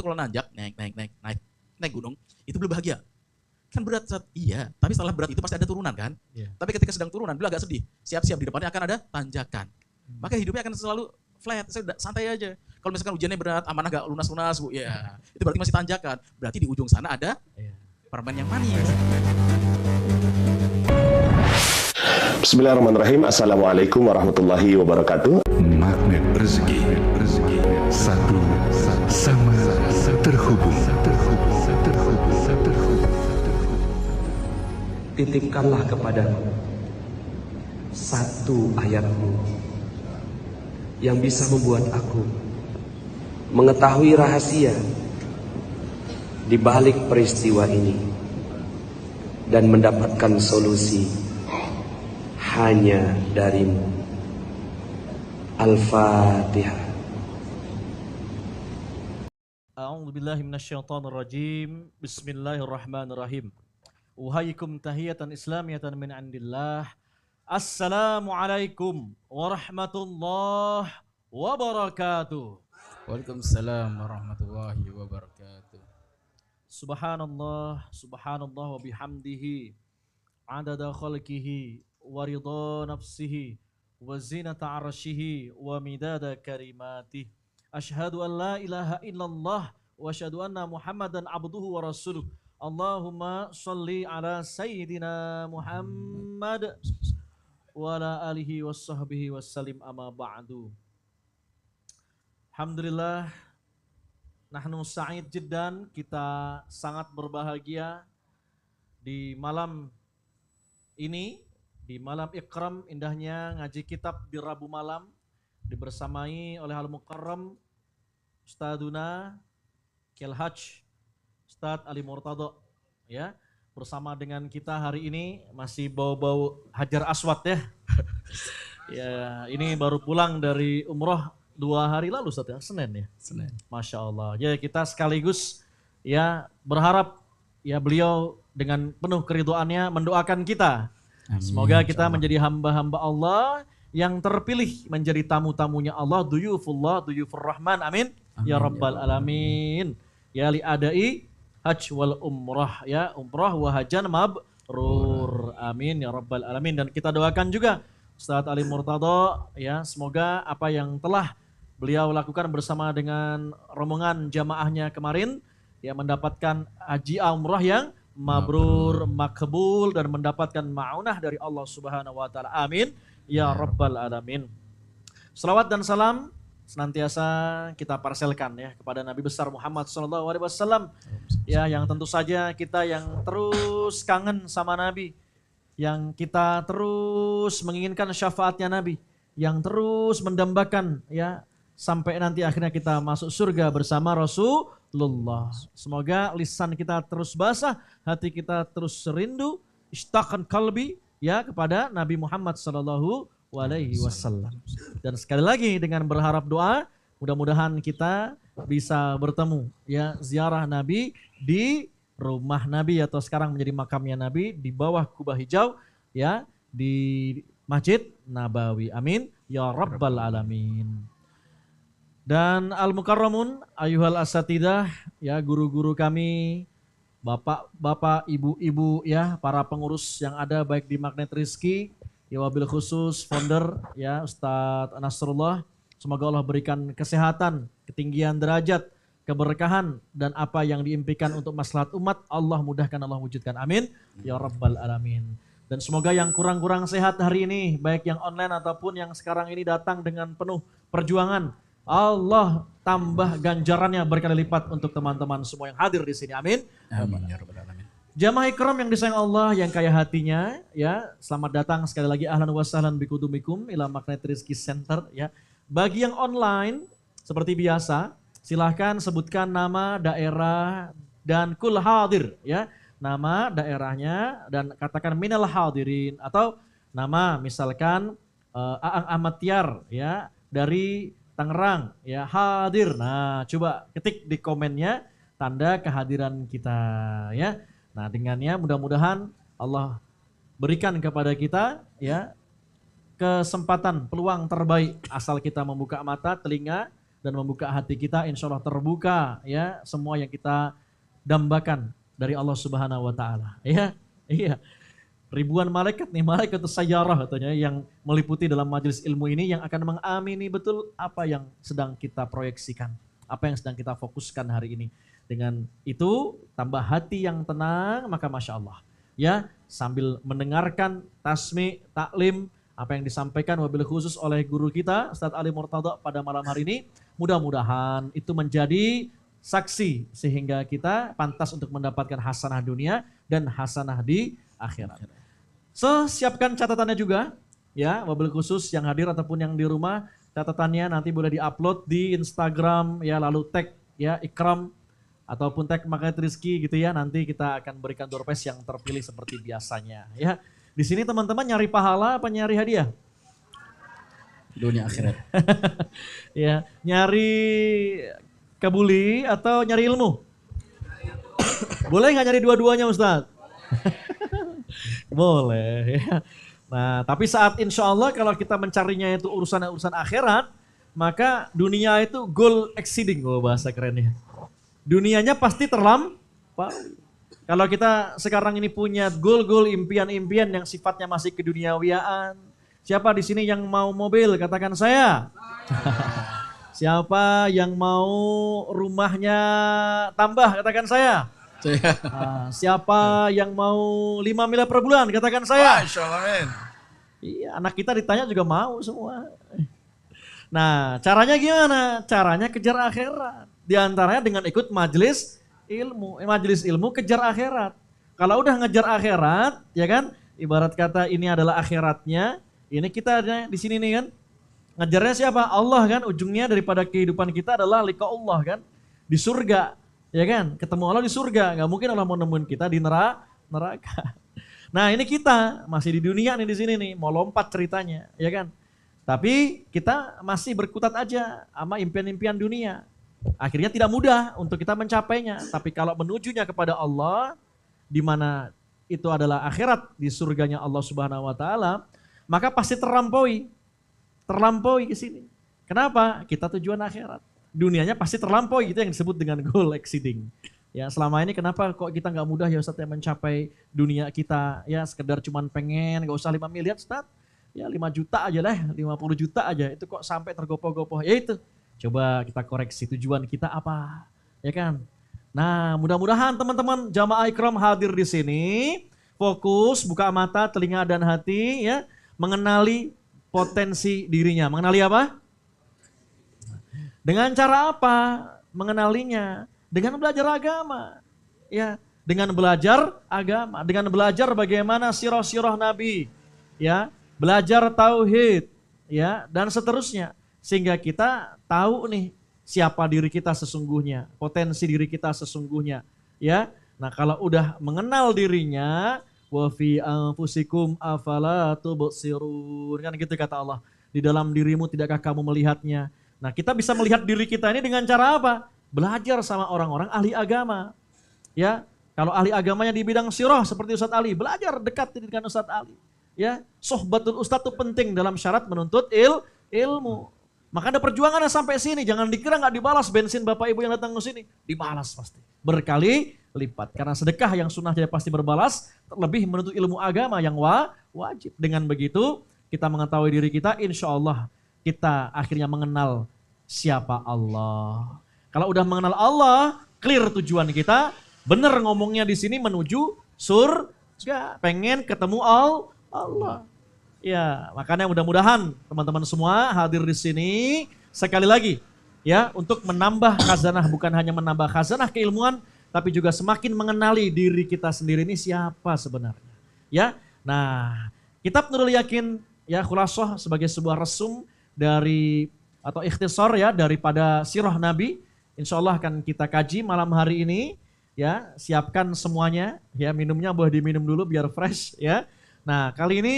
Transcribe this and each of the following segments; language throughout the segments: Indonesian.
tuh kalau naik gunung, itu beliau bahagia. Kan berat, iya, tapi setelah berat itu pasti ada turunan kan. Tapi ketika sedang turunan, beliau agak sedih. Siap-siap di depannya akan ada tanjakan. Maka hidupnya akan selalu flat, santai aja. Kalau misalkan ujiannya berat, amanah gak lunas-lunas, Bu, ya itu berarti masih tanjakan. Berarti di ujung sana ada permen yang manis. Bismillahirrahmanirrahim. Assalamualaikum warahmatullahi wabarakatuh. Magnet rezeki, satu sama terhubung. Titipkanlah kepadaku satu ayatmu yang bisa membuat aku mengetahui rahasia di balik peristiwa ini dan mendapatkan solusi hanya darimu. Al-Fatihah. A'udzubillahi minasyaitonirrajim. Bismillahirrahmanirrahim. Uhayyikum tahiyatan islamiyatan min indillah. Assalamualaikum warahmatullahi wabarakatuh. Waalaikumsalam warahmatullahi wabarakatuh. Subhanallah, subhanallah wa bihamdihi, adada khalqihi wa ridha nafsihi wa zinata arsyihi wa midada kalimatihi. Asyhadu an la ilaha illallah wa asyhadu anna Muhammadan abduhu wa rasuluh. Allahumma sholli ala sayyidina Muhammad wa ala alihi washabbihi wassalim, amma ba'du. Alhamdulillah, nahnu sa'id jiddan, kita sangat berbahagia di malam ini, di malam ikram, indahnya ngaji kitab di Rabu malam, dibersamai oleh Al-Mukarram Ustaduna Kiai Haj Ustadz Ali Murtado, ya, bersama dengan kita hari ini masih bau-bau Hajar Aswad ya. Ya, ini baru pulang dari umroh 2 hari lalu Ustadz ya, Senin ya. Senin. Masya Allah. Ya, kita sekaligus ya berharap ya beliau dengan penuh keriduannya mendoakan kita. Amin. Semoga kita menjadi hamba-hamba Allah yang terpilih menjadi tamu-tamunya Allah, duyufullah, duyufur rahman, amin. Ya Rabbal Alamin. Ya li adai hajj wal umrah, ya umrah wa hajan mabrur, amin ya Rabbal Alamin. Dan kita doakan juga Ustadz Ali Murtado, ya semoga apa yang telah beliau lakukan bersama dengan rombongan jamaahnya kemarin, ya mendapatkan haji umrah yang mabrur, makbul, dan mendapatkan ma'unah dari Allah Subhanahu wa taala. Amin ya Rabbal Alamin. Selawat dan salam senantiasa kita parselkan ya kepada Nabi besar Muhammad SAW, ya yang tentu saja kita yang terus kangen sama Nabi, yang kita terus menginginkan syafaatnya Nabi, yang terus mendambakan ya sampai nanti akhirnya kita masuk surga bersama Rasulullah. Semoga lisan kita terus basah, hati kita terus rindu, ishtaqan qalbi ya kepada Nabi Muhammad SAW. Dan sekali lagi dengan berharap doa, mudah-mudahan kita bisa bertemu ya ziarah Nabi di rumah Nabi atau sekarang menjadi makamnya Nabi di bawah kubah hijau ya di Masjid Nabawi. Amin ya Rabbal Alamin. Dan al-mukarramun ayuhal asatidah, ya guru-guru kami, bapak-bapak, ibu-ibu ya, para pengurus yang ada baik di Magnet Rizki, ya wabil khusus founder ya Ustadz Nasrullah. Semoga Allah berikan kesehatan, ketinggian derajat, keberkahan, dan apa yang diimpikan untuk maslahat umat Allah mudahkan, Allah wujudkan. Amin ya Rabbal Alamin. Dan semoga yang kurang-kurang sehat hari ini, baik yang online ataupun yang sekarang ini datang dengan penuh perjuangan, Allah tambah ganjarannya berkali lipat untuk teman-teman semua yang hadir di sini. Amin. Amin ya Rabbal Alamin. Jamaah ikram yang disayang Allah, yang kaya hatinya, ya selamat datang sekali lagi, ahlan wa sahlan bikudumikum ila Magnet Rizki Center ya. Bagi yang online seperti biasa, silahkan sebutkan nama, daerah, dan kul hadir ya. Nama daerahnya dan katakan minal hadirin, atau nama misalkan Aang Ahmad Tiar ya dari Tangerang ya hadir. Nah, coba ketik di komennya tanda kehadiran kita ya. Nah, dengannya mudah-mudahan Allah berikan kepada kita ya kesempatan, peluang terbaik asal kita membuka mata, telinga, dan membuka hati kita, insya Allah terbuka ya semua yang kita dambakan dari Allah Subhanahu wa taala. Ya. Iya. Ribuan malaikat nih, malaikat sayyarah katanya yang meliputi dalam majelis ilmu ini yang akan mengamini betul apa yang sedang kita proyeksikan, apa yang sedang kita fokuskan hari ini. Dengan itu tambah hati yang tenang, maka Masya Allah. Ya, sambil mendengarkan tasmi, taklim, apa yang disampaikan wabil khusus oleh guru kita Ustadz Ali Murtada pada malam hari ini, mudah-mudahan itu menjadi saksi sehingga kita pantas untuk mendapatkan hasanah dunia dan hasanah di akhirat. So, siapkan catatannya juga ya, wabil khusus yang hadir ataupun yang di rumah, catatannya nanti boleh diupload di Instagram ya, lalu tag ya Ikram ataupun tag Magnet Rizki gitu ya, nanti kita akan berikan door prize yang terpilih seperti biasanya ya. Di sini teman-teman nyari pahala apa nyari hadiah? Dunia akhirat. Ya, nyari kabuli atau nyari ilmu? Boleh nggak nyari dua-duanya Ustadz? Boleh ya. Nah, tapi saat insya Allah kalau kita mencarinya itu urusan akhirat, maka dunia itu goal exceeding, bahasa kerennya. Dunianya pasti terlampaui. Kalau kita sekarang ini punya goal-goal, impian-impian yang sifatnya masih keduniawiaan. Siapa di sini yang mau mobil? Katakan saya. Siapa yang mau rumahnya tambah? Katakan saya. Siapa yang mau 5 miliar per bulan? Katakan saya. Iya, anak kita ditanya juga mau semua. Nah, caranya gimana? Caranya kejar akhirat. Di antaranya dengan ikut majelis ilmu. Majelis ilmu kejar akhirat. Kalau udah ngejar akhirat, ya kan? Ibarat kata ini adalah akhiratnya. Ini kita di sini nih kan. Ngejarnya siapa? Allah kan. Ujungnya daripada kehidupan kita adalah liqa Allah kan. Di surga. Ya kan? Ketemu Allah di surga. Gak mungkin Allah mau nemuin kita di neraka. Nah, ini kita masih di dunia nih di sini nih. Mau lompat ceritanya, ya kan? Tapi kita masih berkutat aja sama impian-impian dunia. Akhirnya tidak mudah untuk kita mencapainya. Tapi kalau menujunya kepada Allah, di mana itu adalah akhirat di surganya Allah Subhanahu wa taala, maka pasti terlampaui ke sini. Kenapa? Kita tujuan akhirat. Dunianya pasti terlampaui, itu yang disebut dengan goal exceeding. Ya, selama ini kenapa kok kita nggak mudah ya Ustaz ya mencapai dunia kita, ya sekedar cuman pengen, nggak usah 5 miliar Ustaz, ya 5 juta aja lah, 50 juta aja, itu kok sampai tergopoh-gopoh, ya itu. Coba kita koreksi tujuan kita apa, ya kan? Nah, mudah-mudahan teman-teman jamaah Ikram hadir di sini, fokus, buka mata, telinga dan hati, ya, mengenali potensi dirinya. Mengenali apa? Dengan cara apa mengenalinya? Dengan belajar agama, ya, dengan belajar agama, dengan belajar bagaimana sirah-sirah Nabi, ya, belajar tauhid, ya, dan seterusnya. Sehingga kita tahu nih siapa diri kita sesungguhnya, potensi diri kita sesungguhnya, ya. Nah, kalau udah mengenal dirinya, wa fi anfusikum afala tubsirun, kan gitu kata Allah. Di dalam dirimu tidakkah kamu melihatnya? Nah, kita bisa melihat diri kita ini dengan cara apa? Belajar sama orang-orang ahli agama. Ya, kalau ahli agamanya di bidang sirah seperti Ustadz Ali, belajar dekat dengan Ustadz Ali. Ya, sohbatul Ustadz itu penting dalam syarat menuntut ilmu. Maka ada perjuangan sampai sini, jangan dikira nggak dibalas bensin Bapak Ibu yang datang ke sini, dibalas pasti. Berkali lipat, karena sedekah yang sunnah jadi pasti berbalas, terlebih menuntut ilmu agama yang wajib. Dengan begitu, kita mengetahui diri kita, insya Allah kita akhirnya mengenal siapa Allah. Kalau udah mengenal Allah, clear tujuan kita, benar ngomongnya di sini menuju surga, pengen ketemu Allah. Ya, makanya mudah-mudahan teman-teman semua hadir di sini sekali lagi ya untuk menambah khazanah, bukan hanya menambah khazanah keilmuan, tapi juga semakin mengenali diri kita sendiri ini siapa sebenarnya. Ya. Nah, kitab Nurul Yakin ya khulasoh sebagai sebuah resum dari atau ikhtisar ya daripada sirah Nabi, insyaallah akan kita kaji malam hari ini ya. Siapkan semuanya ya, minumnya boleh diminum dulu biar fresh ya. Nah, kali ini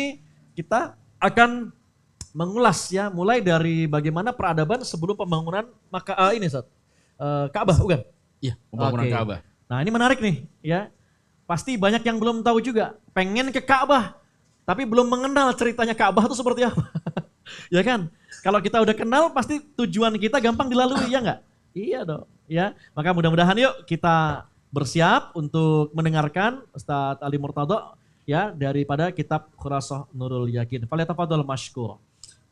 kita akan mengulas ya, mulai dari bagaimana peradaban sebelum pembangunan Ka'bah, bukan? Iya, pembangunan Ka'bah. Nah, ini menarik nih ya. Pasti banyak yang belum tahu juga, pengen ke Ka'bah, tapi belum mengenal ceritanya Ka'bah itu seperti apa. Ya kan? Kalau kita udah kenal pasti tujuan kita gampang dilalui, ya enggak? Iya dong. Ya, maka mudah-mudahan yuk kita bersiap untuk mendengarkan Ustadz Ali Murtado ya daripada kitab Khurasah Nurul Yakin. Falyatafadhal mashkur.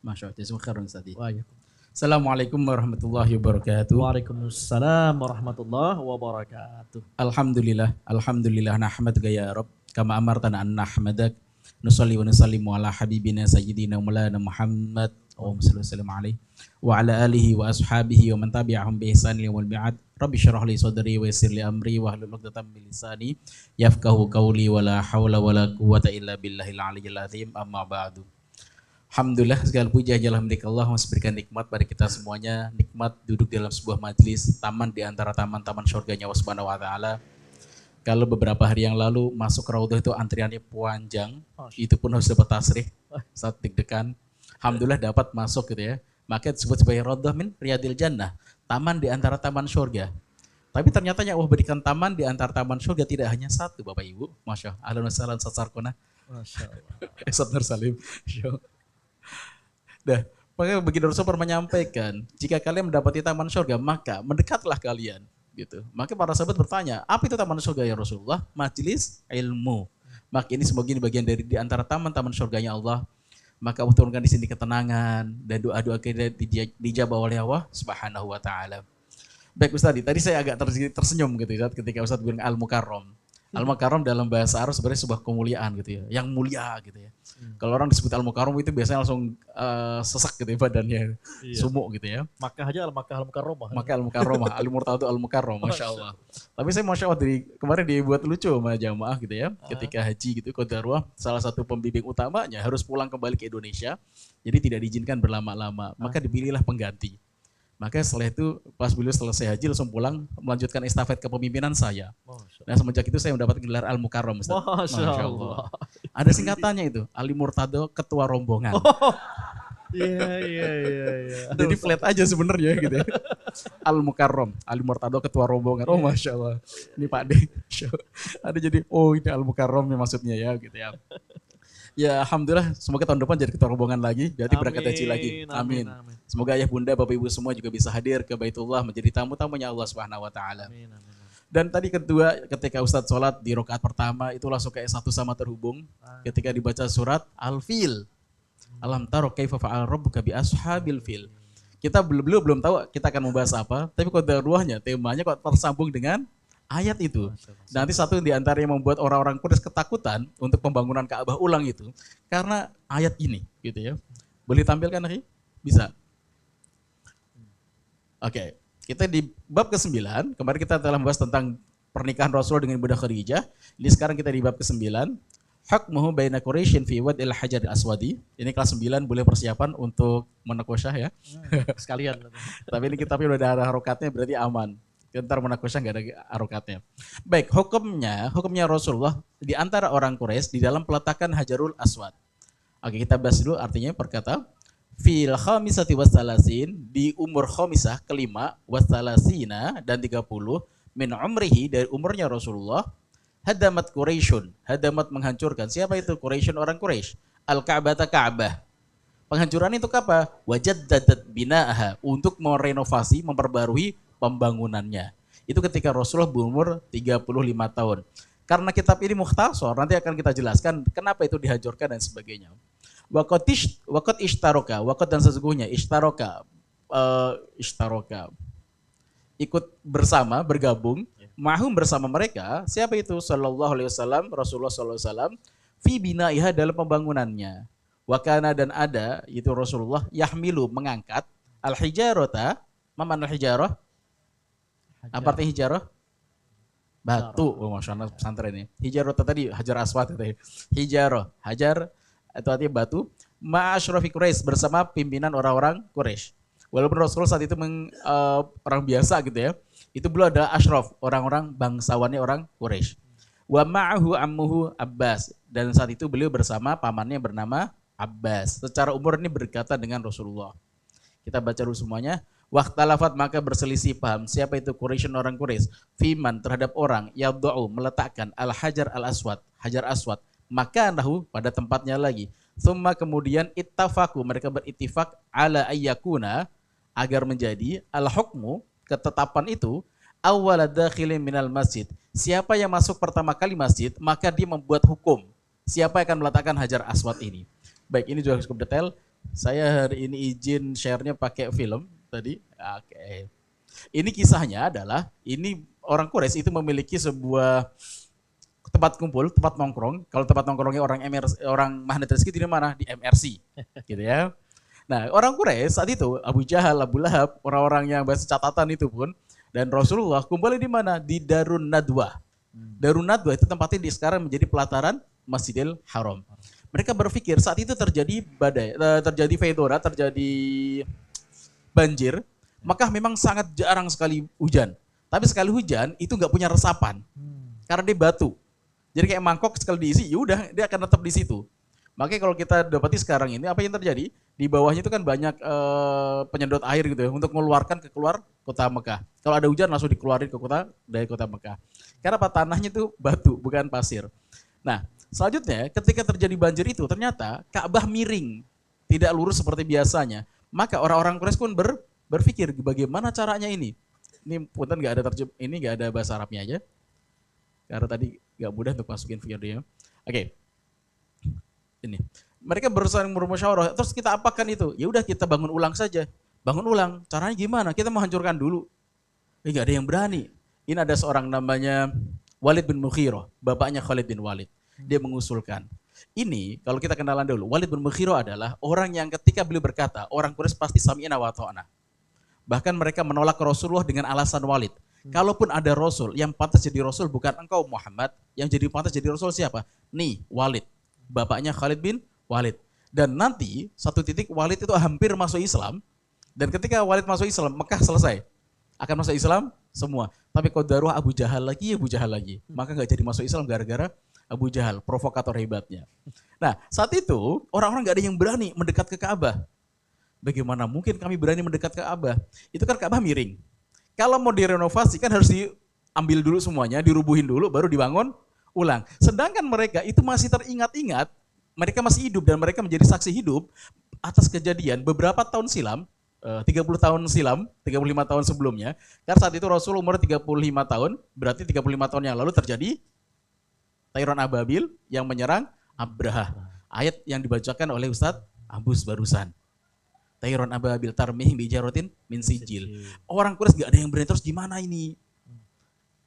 Masya Allah, jazakumullah khairan Ustaz. Waalaikumsalam. Assalamualaikum warahmatullahi wabarakatuh. Waalaikumsalam warahmatullahi wabarakatuh. Alhamdulillah, alhamdulillah nahmaduka ya Rabb kama amartana an nahmadak nusalli wa nusallimu ala habibina sayyidina maulana Muhammad wa sallallahu alaihi wa ala alihi wa ashabihi wa man tabi'ahum bi ihsan ila yaumil mi'ad. Rabbi shrah li sadri wa yassir li amri wa hlul 'uqdatam min lisani yafqahu qawli wa la haula wa la quwwata illa billahil aliyyil azim. Amma ba'du. Alhamdulillah, segala puji hanyalah milik Allah, yang memberikan nikmat pada kita semuanya, nikmat duduk dalam sebuah majlis, taman di antara taman-taman surganya Allah Subhanahu wa taala. Kalau beberapa hari yang lalu masuk raudhah itu antriannya panjang, itu pun harus dapat tasrih saat deg-degan. Alhamdulillah dapat masuk gitu ya. Maka disebut sebagai raudhah min riyadil jannah, taman di antara taman surga. Tapi ternyata Allah berikan taman di antara taman surga tidak hanya satu, Bapak Ibu. Masya Allah. Ahlan wa sahlan Ustaz Sarkona. Masya Allah. Ustaz Nur Salim. Dah, makanya begitu Rasul menyampaikan, jika kalian mendapati taman surga, maka mendekatlah kalian. Gitu. Maka para sahabat bertanya, apa itu taman surga ya Rasulullah? Majelis ilmu. Maka ini semoga ini bagian dari di antara taman-taman surganya Allah. Maka Allah turunkan di sini ketenangan dan doa-doa kita dijabah oleh Allah Subhanahu wa taala. Baik Ustaz, tadi saya agak tersenyum gitu Ustaz ketika Ustaz bilang Al-Mukarram. Al-Mukarram dalam bahasa Arab sebenarnya sebuah kemuliaan gitu ya, yang mulia gitu ya. Kalau orang disebut Al-Mukarram itu biasanya langsung sesak gitu ya badannya, sumuk gitu ya. Makkah aja Makkah Al-Mukarramah. Makkah Al-Mukarramah, Ali Murtado Al-Mukarram, Masya Allah. Tapi saya Masya Allah dari kemarin dibuat lucu sama jamaah gitu ya. Ketika haji gitu, Qadarullah salah satu pembimbing utamanya harus pulang kembali ke Indonesia. Jadi tidak diizinkan berlama-lama, maka dipilihlah pengganti. Maka setelah itu pas beliau selesai haji langsung pulang melanjutkan estafet kepemimpinan saya. Nah semenjak itu saya mendapat gelar Al-Mukarram. Masya Allah. Ada singkatannya itu, Ali Murtado Ketua Rombongan. Iya. Jadi flat aja sebenarnya gitu ya. Al-Mukarram, Ali Murtado Ketua Rombongan. Oh Masya Allah. Ini Pak D. Ada jadi, oh ini Al-Mukarram ya maksudnya ya gitu ya. Ya Alhamdulillah semoga tahun depan jadi ketua rombongan lagi, jadi berangkat haji lagi. Amin. Semoga ayah bunda bapak ibu semua juga bisa hadir ke Baitullah menjadi tamu-tamunya Allah Subhanahu wa taala. Dan tadi kedua ketika Ustadz sholat di rakaat pertama itu langsung kayak satu sama terhubung ketika dibaca surat Al-Fil. Alam taro kaifa fa'al rabbuka bi ashabil fil. Kita belum tahu kita akan membahas apa, tapi qadarulahnya temanya kok tersambung dengan ayat itu. Nanti satu di antara yang membuat orang-orang Quraisy ketakutan untuk pembangunan Ka'bah ulang itu karena ayat ini gitu ya. Boleh tampilkan lagi? Bisa. Oke, kita di bab ke-9, kemarin kita telah membahas tentang pernikahan Rasul dengan Bunda Khadijah. Ini sekarang kita di bab ke-9. Hukmuhu baina Quraisyin fi wad'il hajar aswadi. Ini kelas 9 boleh persiapan untuk menakosyah ya. Sekalian. Tapi ini kitabnya udah ada harokatnya berarti aman. Ntar menakosyah nggak ada harokatnya. Baik, hukumnya Rasulullah di antara orang Quraisy di dalam peletakan Hajarul Aswad. Oke, kita bahas dulu artinya perkata fil khamisati wassalasin di umur khamisah kelima wassalasina dan 30 min umrihi dari umurnya Rasulullah hadamat Quraisyun, hadamat menghancurkan. Siapa itu Quraisyun? Orang Quraisy. Al-Ka'bata Ka'bah. Penghancuran itu apa? Wajaddadat bina'aha, untuk merenovasi, memperbarui pembangunannya. Itu ketika Rasulullah berumur 35 tahun. Karena kitab ini mukhtasar, nanti akan kita jelaskan kenapa itu dihancurkan dan sebagainya. Waqat ishtaroka, waqat dan sesungguhnya ishtaroka, ikut bersama, bergabung, mahum bersama mereka. Siapa itu? Sallallahu alaihi wasallam, Rasulullah sallallahu alaihi wasallam, fi binaiha dalam pembangunannya. Wakana dan ada, itu Rasulullah, yahmilu mengangkat, al-hijarota, maman al-hijarah, apa artinya hijarah? Batu. Oh, Masya Allah pesantren ini. Hijarah tadi hajar aswad tadi. Hijarah, hajar itu artinya batu. Ma'asyrafi Quraisy bersama pimpinan orang-orang Quraisy. Walaupun Rasulullah saat itu orang biasa gitu ya. Itu belum ada asyraf, orang-orang bangsawannya orang Quraisy. Wa ma'ahu ammuhu Abbas, dan saat itu beliau bersama pamannya bernama Abbas. Secara umur ini berdekatan dengan Rasulullah. Kita baca dulu semuanya. Waqtalafat, maka berselisih paham. Siapa itu Quraisy, orang Quraisy? Fiman, terhadap orang yad'u meletakkan al-hajar al-aswad, hajar aswad, maka nahu pada tempatnya lagi. Tsumma kemudian ittafaku, mereka berittifak ala ayyakuna, agar menjadi al-hukmu, ketetapan itu awwala dakhilin minal masjid. Siapa yang masuk pertama kali masjid, maka dia membuat hukum. Siapa yang akan meletakkan Hajar Aswad ini. Baik, ini juga cukup detail. Saya hari ini izin share-nya pakai film tadi. Oke. Ini kisahnya adalah, ini orang Quraisy itu memiliki sebuah tempat kumpul, tempat nongkrong. Kalau tempat nongkrongnya orang magnet rezeki di mana? Di MRC, gitu ya. Nah, orang Quraisy saat itu, Abu Jahal, Abu Lahab, orang-orang yang bahasa catatan itu pun, dan Rasulullah kumpulnya di mana? Di Darun Nadwa. Darun Nadwa itu tempatnya di sekarang menjadi pelataran Masjidil Haram. Mereka berpikir saat itu terjadi badai, terjadi feodora, terjadi banjir, maka memang sangat jarang sekali hujan. Tapi sekali hujan itu nggak punya resapan, karena dia batu. Jadi kayak mangkok sekali diisi, yaudah dia akan tetap di situ. Makanya kalau kita dapati sekarang ini, apa yang terjadi? Di bawahnya itu kan banyak penyedot air gitu ya, untuk mengeluarkan ke keluar kota Mekah. Kalau ada hujan langsung dikeluarin ke dari kota Mekah. Karena apa? Tanahnya itu batu, bukan pasir. Nah, selanjutnya ketika terjadi banjir itu, ternyata Ka'bah miring, tidak lurus seperti biasanya. Maka orang-orang Quraisy pun berpikir, bagaimana caranya ini? Ini punten nggak ada ini nggak ada bahasa Arabnya aja. Karena tadi nggak mudah untuk masukin videonya. Oke. Ini. Mereka bermusyawarah, terus kita apakan itu? Ya udah kita bangun ulang saja. Bangun ulang. Caranya gimana? Kita mau hancurkan dulu. Nggak ada yang berani. Ini ada seorang namanya Walid bin Mughirah, bapaknya Khalid bin Walid. Dia mengusulkan. Ini kalau kita kenalan dulu, Walid bin Mughirah adalah orang yang ketika beliau berkata, orang Quraisy pasti sami'na wa ta'na. Bahkan mereka menolak Rasulullah dengan alasan Walid. Kalaupun ada Rasul, yang pantas jadi Rasul bukan engkau Muhammad, yang jadi pantas jadi Rasul siapa? Nih, Walid. Bapaknya Khalid bin Walid. Dan nanti satu titik Walid itu hampir masuk Islam. Dan ketika Walid masuk Islam, Mekah selesai. Akan masuk Islam semua. Tapi qadarullah Abu Jahal lagi. Maka nggak jadi masuk Islam gara-gara Abu Jahal, provokator hebatnya. Nah, saat itu orang-orang nggak ada yang berani mendekat ke Ka'bah. Bagaimana mungkin kami berani mendekat ke Ka'bah? Itu kan Ka'bah miring. Kalau mau direnovasi kan harus diambil dulu semuanya, dirubuhin dulu, baru dibangun ulang. Sedangkan mereka itu masih teringat-ingat, mereka masih hidup dan mereka menjadi saksi hidup atas kejadian beberapa tahun silam, 30 tahun silam, 35 tahun sebelumnya. Karena saat itu Rasul umur 35 tahun, berarti 35 tahun yang lalu terjadi Tayron Ababil yang menyerang Abraha. Ayat yang dibacakan oleh Ustadz Abus barusan. Tayron Ababil tarmihim bijarotin min sijil. Orang Quraisy gak ada yang berani, terus gimana ini?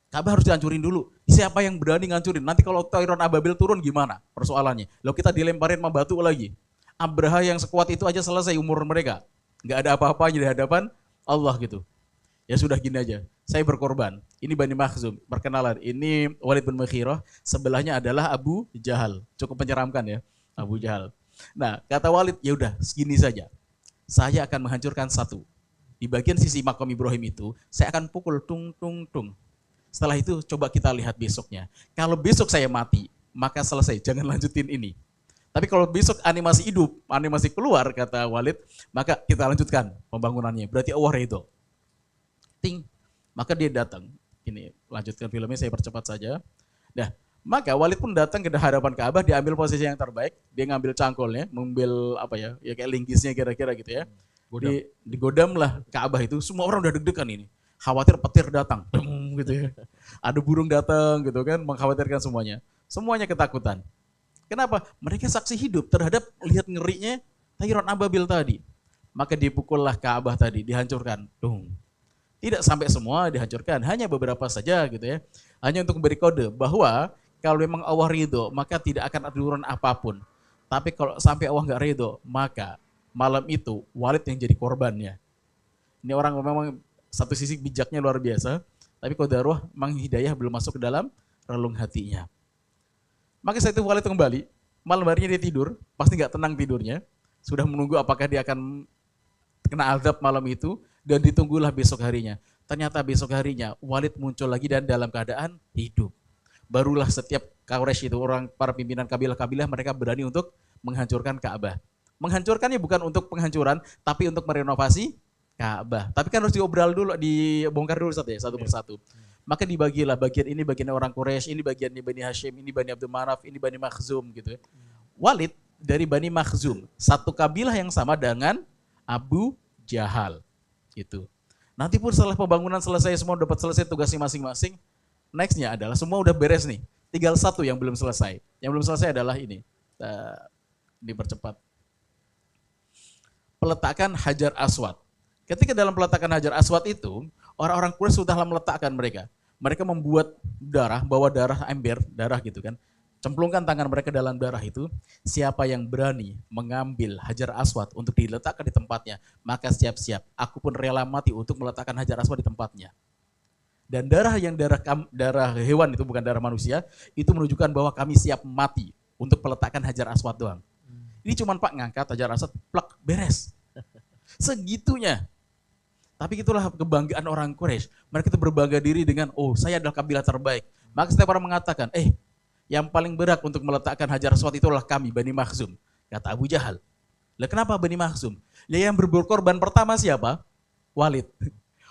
Ka'bah harus dihancurin dulu. Siapa yang berani ngancurin? Nanti kalau Tayron Ababil turun gimana persoalannya? Lalu kita dilemparin sama batu lagi. Abraha yang sekuat itu aja selesai umur mereka. Gak ada apa-apanya di hadapan Allah gitu. Ya sudah gini aja, saya berkorban. Ini Bani Makhzum, perkenalan. Ini Walid bin Mughirah, sebelahnya adalah Abu Jahal. Cukup menyeramkan ya, Abu Jahal. Nah, kata Walid, ya udah segini saja. Saya akan menghancurkan satu. Di bagian sisi makam Ibrahim itu, saya akan pukul tung tung tung. Setelah itu coba kita lihat besoknya. Kalau besok saya mati, maka selesai, jangan lanjutin ini. Tapi kalau besok animasi hidup, animasi keluar, kata Walid, maka kita lanjutkan pembangunannya. Berarti Allah ridho. Ting. Maka dia datang. Ini lanjutkan filmnya, saya percepat saja. Nah, maka Walid pun datang ke hadapan Ka'bah, dia ambil posisi yang terbaik, dia ngambil cangkolnya, mengambil apa ya kayak lingkisnya kira-kira gitu ya. Digodam lah Ka'bah itu, semua orang udah deg-degan ini. Khawatir petir datang, gitu ya. Ada burung datang gitu kan, mengkhawatirkan semuanya. Semuanya ketakutan. Kenapa? Mereka saksi hidup terhadap lihat ngerinya Tayron Ababil tadi. Maka dipukullah Ka'bah tadi, dihancurkan. Tidak sampai semua dihancurkan, hanya beberapa saja gitu ya. Hanya untuk memberi kode bahwa kalau memang Allah ridho, maka tidak akan ada turun apapun. Tapi kalau sampai Allah nggak ridho, maka malam itu Walid yang jadi korbannya. Ini orang memang satu sisi bijaknya luar biasa, tapi qadarullah memang hidayah belum masuk ke dalam relung hatinya. Maka saat itu Walid kembali, malam harinya dia tidur, pasti nggak tenang tidurnya, sudah menunggu apakah dia akan kena azab malam itu, dan ditunggulah besok harinya. Ternyata besok harinya Walid muncul lagi dan dalam keadaan hidup. Barulah setiap Quraisy itu, orang para pimpinan kabilah-kabilah, mereka berani untuk menghancurkan Ka'bah. Menghancurkannya bukan untuk penghancuran, tapi untuk merenovasi Ka'bah. Tapi kan harus diobral dulu, dibongkar dulu satu persatu. Maka dibagilah bagian ini bagian orang Quraisy, ini bagian Bani Hashim, ini Bani Abdul Manaf, ini Bani Makhzum gitu ya. Walid dari Bani Makhzum. Satu kabilah yang sama dengan Abu Jahal. Gitu. Nanti pun setelah pembangunan selesai, semua dapat selesai tugasnya masing-masing. Nextnya adalah semua udah beres nih. Tinggal satu yang belum selesai. Yang belum selesai adalah ini. Dipercepat. Peletakan Hajar Aswad. Ketika dalam peletakan Hajar Aswad itu, orang-orang Quraisy sudah meletakkan mereka. Mereka membuat darah, bawa darah, ember, darah gitu kan. Cemplungkan tangan mereka dalam darah itu. Siapa yang berani mengambil Hajar Aswad untuk diletakkan di tempatnya, maka siap-siap. Aku pun rela mati untuk meletakkan Hajar Aswad di tempatnya. Dan darah yang darah hewan itu bukan darah manusia, itu menunjukkan bahwa kami siap mati untuk meletakkan Hajar Aswad doang. Ini cuma Pak ngangkat Hajar Aswad, plak, beres. Segitunya. Tapi itulah kebanggaan orang Quraisy. Mereka itu berbangga diri dengan, oh saya adalah kabilah terbaik. Maka setiap orang mengatakan, yang paling berat untuk meletakkan Hajar Aswad itulah kami, Bani Makhzum. Kata Abu Jahal. Lah kenapa Bani Makhzum? Lah yang berkorban pertama siapa? Walid.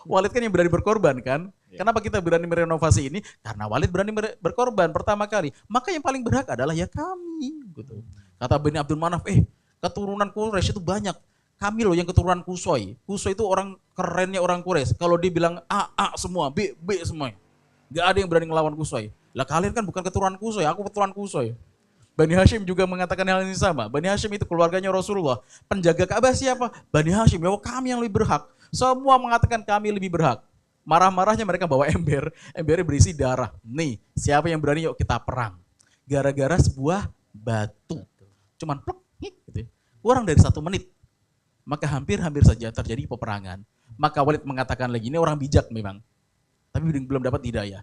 Walid kan yang berani berkorban kan? Kenapa kita berani merenovasi ini? Karena Walid berani berkorban pertama kali. Maka yang paling berhak adalah ya kami. Gitu. Kata Bani Abdul Manaf, keturunan Quraisy itu banyak. Kami loh yang keturunan Qusay. Qusay itu orang kerennya orang Quraisy. Kalau dia bilang A semua, B semua. Gak ada yang berani ngelawan Qusay. Lah kalian kan bukan keturunan Qusay, aku keturunan Qusay. Bani Hashim juga mengatakan hal ini sama. Bani Hashim itu keluarganya Rasulullah. Penjaga Ka'bah siapa? Bani Hashim. Ya kami yang lebih berhak. Semua mengatakan kami lebih berhak. Marah-marahnya mereka bawa ember. Embernya berisi darah. Nih, siapa yang berani yuk kita perang. Gara-gara sebuah batu. Cuman plek, gitu. Kurang dari 1 menit. Maka hampir saja terjadi peperangan. Maka Walid mengatakan lagi, ini orang bijak memang. Tapi belum dapat hidayah.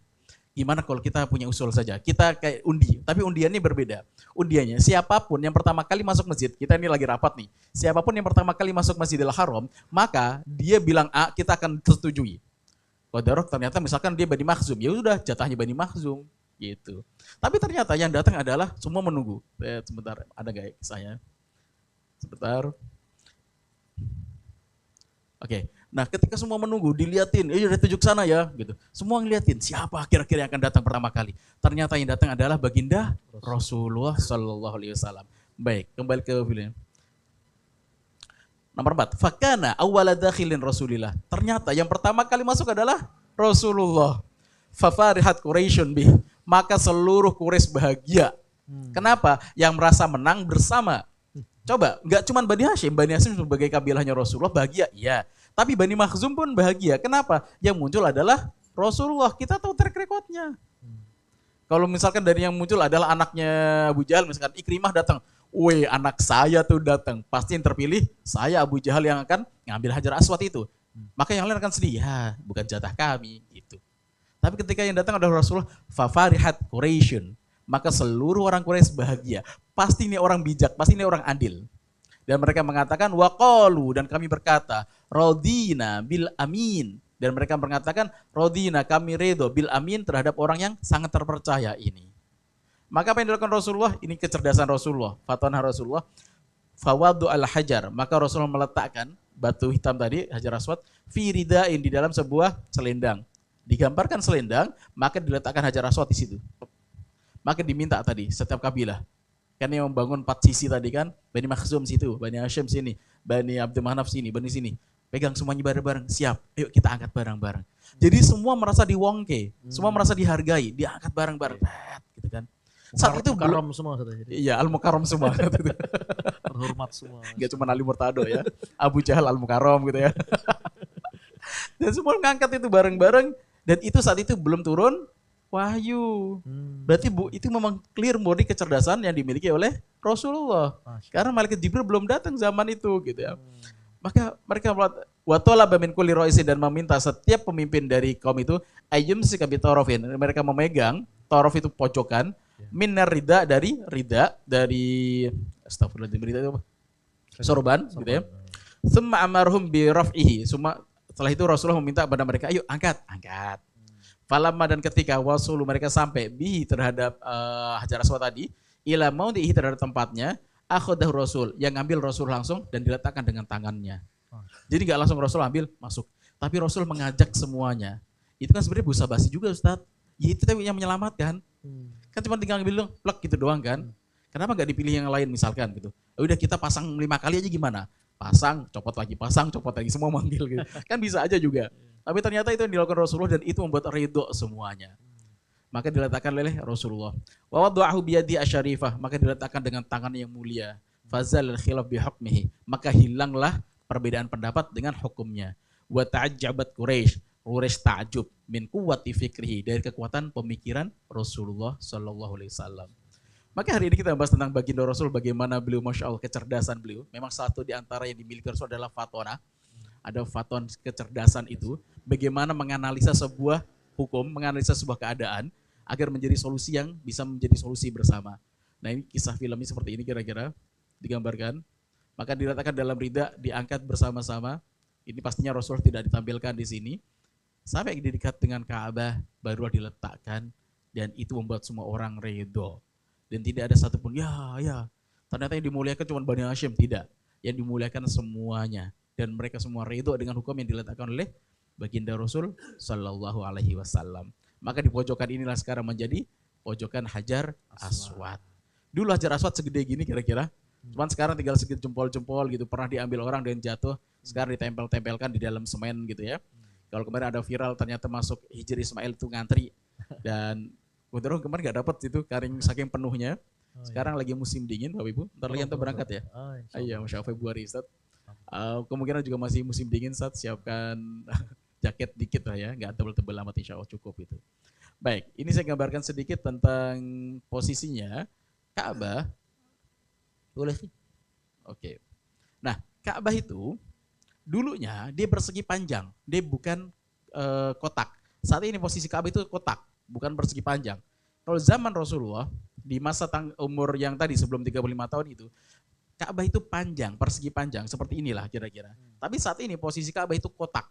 Gimana kalau kita punya usul saja? Kita kayak undi, tapi undiannya berbeda. Undiannya, siapapun yang pertama kali masuk masjid, kita ini lagi rapat nih. Siapapun yang pertama kali masuk Masjidil Haram, maka dia bilang A, kita akan setujui. Qadarok ternyata misalkan dia Bani Makhzum, ya udah jatahnya Bani Makhzum. Gitu. Tapi ternyata yang datang adalah semua menunggu. Sebentar, ada gak kisahnya? Sebentar. Oke, nah ketika semua menunggu, diliatin, udah tunjuk sana ya, gitu. Semua ngeliatin siapa kira-kira yang akan datang pertama kali. Ternyata yang datang adalah baginda Rasulullah Sallallahu Alaihi Wasallam. Baik, kembali ke film. Nomor 4, fakana awwala dakhilin Rasulillah. Ternyata yang pertama kali masuk adalah Rasulullah. Fafarihat Quraisyun bih. Maka seluruh Quraisy bahagia. Kenapa? Yang merasa menang bersama. Coba, nggak cuma Bani Hashim sebagai kabilahnya Rasulullah bahagia, iya. Tapi Bani Makhzum pun bahagia. Kenapa? Yang muncul adalah Rasulullah. Kita tahu track record-nya. Kalau misalkan dari yang muncul adalah anaknya Abu Jahal, misalkan Ikrimah datang, weh anak saya tuh datang, pasti yang terpilih saya Abu Jahal yang akan ngambil Hajar Aswad itu. Maka yang lain akan sedih, ya bukan jatah kami, gitu. Tapi ketika yang datang adalah Rasulullah, fafarihat Quraisyun. Maka seluruh orang Quraisy bahagia. Pasti ini orang bijak, pasti ini orang adil. Dan mereka mengatakan waqalu, dan kami berkata radina bil amin, dan mereka mengatakan radina, kami redho bil amin terhadap orang yang sangat terpercaya ini. Maka apa yang dilakukan Rasulullah? Ini kecerdasan Rasulullah, fatwa Rasulullah. Fawadu al hajar, maka Rasulullah meletakkan batu hitam tadi Hajar Aswad fi ridain, di dalam sebuah selendang. Digambarkan selendang, maka diletakkan Hajar Aswad di situ. Maka diminta tadi setiap kabilah. Kan yang membangun 4 sisi tadi kan, Bani Makhzum situ, Bani Hashim sini, Bani Abdul Manaf sini, Bani sini. Pegang semuanya bareng-bareng, siap. Ayo kita angkat bareng-bareng. Jadi semua merasa diwongke, semua merasa dihargai, diangkat bareng-bareng. Gitu kan. Saat itu Al-Mukarram semua jadi. Iya, Al-Mukarram semua. Terhormat semua. Gak cuma Ali Murtado ya, Abu Jahal Al-Mukarram gitu ya. Dan semua ngangkat itu bareng-bareng, dan itu saat itu belum turun wahyu. Berarti itu memang clear murni kecerdasan yang dimiliki oleh Rasulullah. Karena malaikat Jibril belum datang zaman itu gitu ya. Maka mereka wa talaba min kulli ra'isin, dan meminta setiap pemimpin dari kaum itu ayyum sikabi tarafin. Mereka memegang taraf itu pojokan, minar rida, dari astagfirullahaladzim, rida itu apa? Sorban gitu ya. Summa amarhum bi raf'ihi. Setelah itu Rasulullah meminta kepada mereka, ayo angkat. Falamma, dan ketika wasulu mereka sampai bihi terhadap Hajar Aswad tadi, ila maudhihi, terhadap tempatnya, akhadahu Rasul, yang ngambil Rasul langsung dan diletakkan dengan tangannya. Jadi nggak langsung Rasul ambil masuk, tapi Rasul mengajak semuanya. Itu kan sebenarnya busa basi juga Ustadz. Ya itu tapi yang menyelamatkan. Kan cuma tinggal ngambil plek gitu doang kan. Kenapa nggak dipilih yang lain misalkan gitu? Udah kita pasang 5 kali aja gimana? Pasang, copot lagi, semua manggil gitu. Kan bisa aja juga. Tapi ternyata itu yang dilakukan Rasulullah dan itu membuat ridho semuanya. Maka diletakkan oleh Rasulullah. Wa wada'ahu biyadi asyarifah, maka diletakkan dengan tangan yang mulia. Fazal khilaf bihukmihi, maka hilanglah perbedaan pendapat dengan hukumnya. Wa ta'ajjabat Quraisy ta'jub min quwwati fikrihi, dari kekuatan pemikiran Rasulullah sallallahu alaihi wasallam. Maka hari ini kita bahas tentang baginda Rasul, bagaimana beliau Masya Allah kecerdasan beliau. Memang satu di antara yang dimiliki Rasul adalah fatona. Ada faton kecerdasan itu, bagaimana menganalisa sebuah hukum, menganalisa sebuah keadaan, agar menjadi solusi yang bisa menjadi solusi bersama. Nah ini kisah filmnya seperti ini kira-kira digambarkan. Maka diletakkan dalam rida, diangkat bersama-sama. Ini pastinya Rasul tidak ditampilkan di sini. Sampai dekat dengan Ka'bah, barulah diletakkan. Dan itu membuat semua orang ridho. Dan tidak ada satupun, ya, ternyata yang dimuliakan cuma Bani Hashim. Tidak. Yang dimuliakan semuanya. Dan mereka semua ridho dengan hukum yang diletakkan oleh baginda Rasul Sallallahu Alaihi Wasallam. Maka di pojokan inilah sekarang menjadi pojokan Hajar Aswad. Dulu Hajar Aswad segede gini kira-kira. Cuman sekarang tinggal sedikit jempol-jempol gitu. Pernah diambil orang dan jatuh. Sekarang ditempel-tempelkan di dalam semen gitu ya. Kalau kemarin ada viral ternyata masuk Hijri Ismail itu ngantri. Dan kebetulan kemarin gak dapat itu karing saking penuhnya. Sekarang lagi musim dingin Bapak Ibu. Ntar lagi kita berangkat ya. Iya, Masya Allah Februari Ustaz. Kemungkinan juga masih musim dingin Ustaz. Siapkan jaket dikit lah ya, nggak tebel-tebel amat, insya Allah cukup itu. Baik, ini saya gambarkan sedikit tentang posisinya Ka'bah. Boleh sih? Oke. Nah, Ka'bah itu dulunya dia persegi panjang, dia bukan kotak. Saat ini posisi Ka'bah itu kotak, bukan persegi panjang. Kalau zaman Rasulullah, di masa umur yang tadi sebelum 35 tahun itu, Ka'bah itu panjang, persegi panjang, seperti inilah kira-kira. Tapi saat ini posisi Ka'bah itu kotak.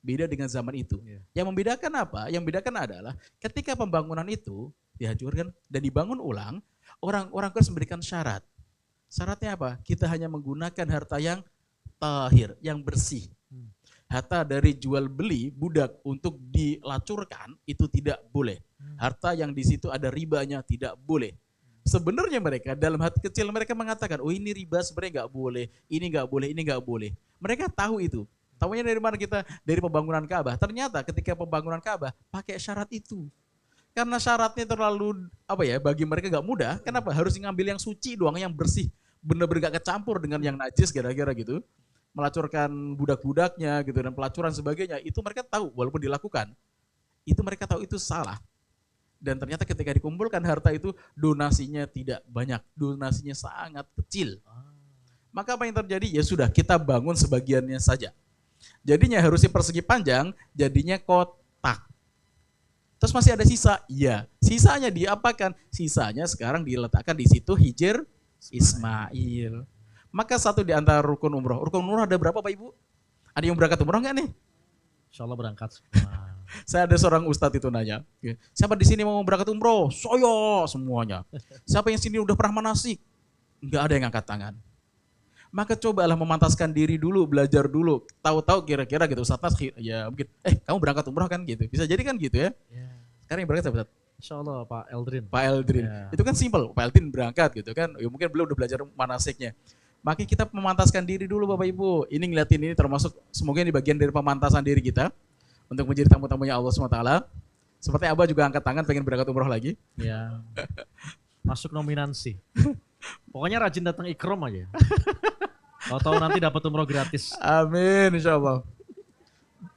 Beda dengan zaman itu. Yang membedakan apa? Yang membedakan adalah ketika pembangunan itu dihancurkan dan dibangun ulang, orang-orang harus memberikan syarat. Syaratnya apa? Kita hanya menggunakan harta yang tahir, yang bersih. Harta dari jual beli budak untuk dilacurkan itu tidak boleh. Harta yang di situ ada ribanya tidak boleh. Sebenarnya mereka dalam hati kecil mereka mengatakan, oh ini riba sebenarnya nggak boleh, ini nggak boleh, ini nggak boleh. Mereka tahu itu. Tahunya dari mana kita? Dari pembangunan Ka'bah. Ternyata ketika pembangunan Ka'bah pakai syarat itu. Karena syaratnya terlalu bagi mereka gak mudah. Kenapa? Harus ngambil yang suci doang, yang bersih. Benar-benar gak kecampur dengan yang najis kira-kira gitu. Melacurkan budak-budaknya gitu dan pelacuran sebagainya. Itu mereka tahu walaupun dilakukan. Itu mereka tahu itu salah. Dan ternyata ketika dikumpulkan harta itu donasinya tidak banyak. Donasinya sangat kecil. Maka apa yang terjadi? Ya sudah, kita bangun sebagiannya saja. Jadinya harusnya persegi panjang, jadinya kotak. Terus masih ada sisa? Iya. Sisanya diapakan? Sisanya sekarang diletakkan di situ Hijr Ismail. Maka satu di antara rukun umroh. Rukun umroh ada berapa Pak Ibu? Ada yang berangkat umroh nggak nih? Insya Allah berangkat. Saya ada seorang ustadz itu nanya, siapa di sini mau berangkat umroh? Saya semuanya. Siapa yang sini udah pernah manasik? Nggak ada yang angkat tangan. Maka cobalah memantaskan diri dulu, belajar dulu. Tahu-tahu kira-kira gitu, Ustaz, ya mungkin, kamu berangkat umroh kan gitu. Bisa jadi kan gitu ya. Sekarang yang berangkat siapa Ustaz? Insya Allah Pak Eldrin. Pak Eldrin. Itu kan simpel, Pak Eldrin berangkat gitu kan. Ya mungkin beliau udah belajar manasiknya. Maka kita memantaskan diri dulu Bapak Ibu. Ini ngeliatin ini termasuk semoga ini bagian dari pemantasan diri kita. Untuk menjadi tamu-tamunya Allah SWT. Seperti Abah juga angkat tangan pengen berangkat umroh lagi. Ya. Masuk nominasi. Pokoknya rajin datang ikram aja. Tahu-tahu nanti dapat umroh gratis. Amin, insya Allah.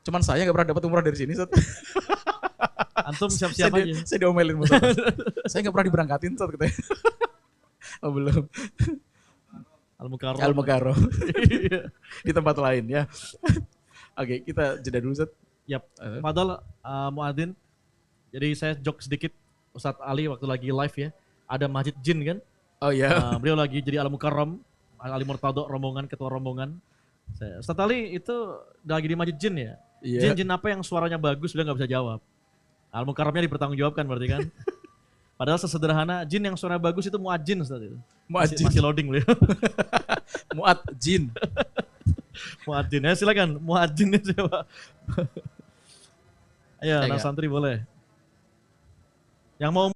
Cuman saya nggak pernah dapat umroh dari sini, Ustaz. Antum siap-siap aja. Saya diomelin, Ustaz. Saya nggak pernah diberangkatin, Ustaz, katanya. Oh belum. Al-Mukarram. Al-Mukarram. Di tempat lain ya. Oke, kita jeda dulu, Ustaz. Yap. Padahal Muadzin. Jadi saya joke sedikit, Ustadz Ali waktu lagi live ya. Ada Masjid Jin kan? Oh iya. Beliau lagi jadi Al-Mukarram. Ali Murtado rombongan, ketua rombongan. Ustadz Ali itu lagi di Masjid Jin ya? Yeah. Jin apa yang suaranya bagus udah gak bisa jawab. Al-Mukarramnya dipertanggungjawabkan berarti kan? Padahal sesederhana, jin yang suaranya bagus itu muadzin Ustadz. Masih loading beliau. Muadzin. Muadzin ya silakan, muadzinnya siapa? Ayo, anak santri boleh. Yang mau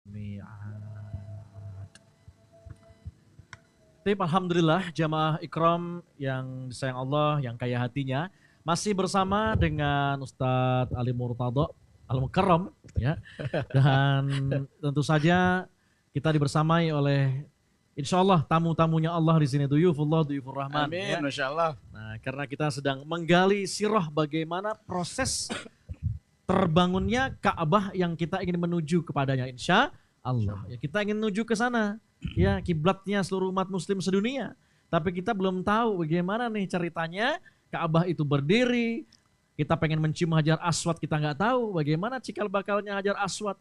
mi'ad. Tip, alhamdulillah jamaah ikram yang disayang Allah, yang kaya hatinya, masih bersama dengan Ustadz Ali Murtado Al-Mukarram ya. Dan tentu saja kita dibersamai oleh insya Allah tamu-tamunya Allah di sini, duyufullah, duyufur rahman. Amin, ya. Masya Allah. Nah, karena kita sedang menggali sirah bagaimana proses terbangunnya Ka'bah yang kita ingin menuju kepadanya, insya Allah. Ya, kita ingin menuju ke sana, ya kiblatnya seluruh umat Muslim sedunia. Tapi kita belum tahu bagaimana nih ceritanya Ka'bah itu berdiri. Kita pengen mencium Hajar Aswad, kita nggak tahu bagaimana cikal bakalnya Hajar Aswad.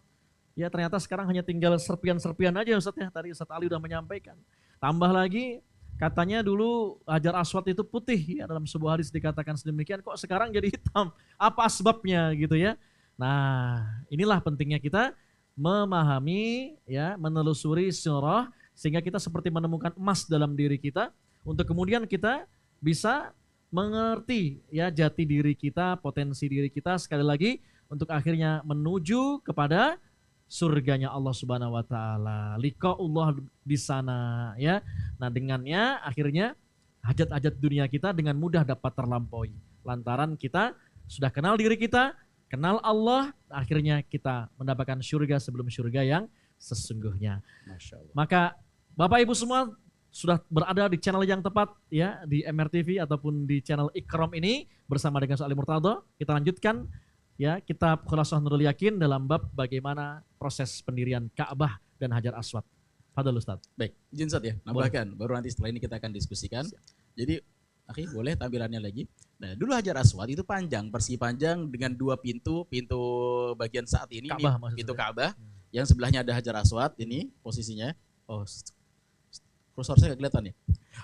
Ya ternyata sekarang hanya tinggal serpian-serpian aja Ustaz ya. Tadi Ustaz Ali udah menyampaikan. Tambah lagi katanya dulu Hajar Aswad itu putih ya, dalam sebuah hadis dikatakan sedemikian, kok sekarang jadi hitam? Apa sebabnya gitu ya? Nah, inilah pentingnya kita memahami ya, menelusuri sirah sehingga kita seperti menemukan emas dalam diri kita untuk kemudian kita bisa mengerti ya jati diri kita, potensi diri kita, sekali lagi untuk akhirnya menuju kepada surganya Allah Subhanahu wa taala. Liqaullah di sana ya. Nah, dengannya akhirnya hajat-hajat dunia kita dengan mudah dapat terlampaui. Lantaran kita sudah kenal diri kita, kenal Allah, akhirnya kita mendapatkan surga sebelum surga yang sesungguhnya. Masya Allah. Maka Bapak Ibu semua sudah berada di channel yang tepat ya, di MRTV ataupun di channel Ikram ini bersama dengan Ustaz Ali Murtado. Kita lanjutkan ya kitab Khulasah Nurul Yakin dalam bab bagaimana proses pendirian Ka'bah dan Hajar Aswad. Fadhal Ustaz. Baik, izin Ustaz ya, nambahkan. Baru nanti setelah ini kita akan diskusikan. Jadi, akhi boleh tampilannya lagi. Nah, dulu Hajar Aswad itu panjang, persegi panjang dengan dua pintu bagian saat ini, Ka'bah, ini pintu maksudnya. Ka'bah. Yang sebelahnya ada Hajar Aswad, ini posisinya. Oh, kursor saya nggak kelihatan ya.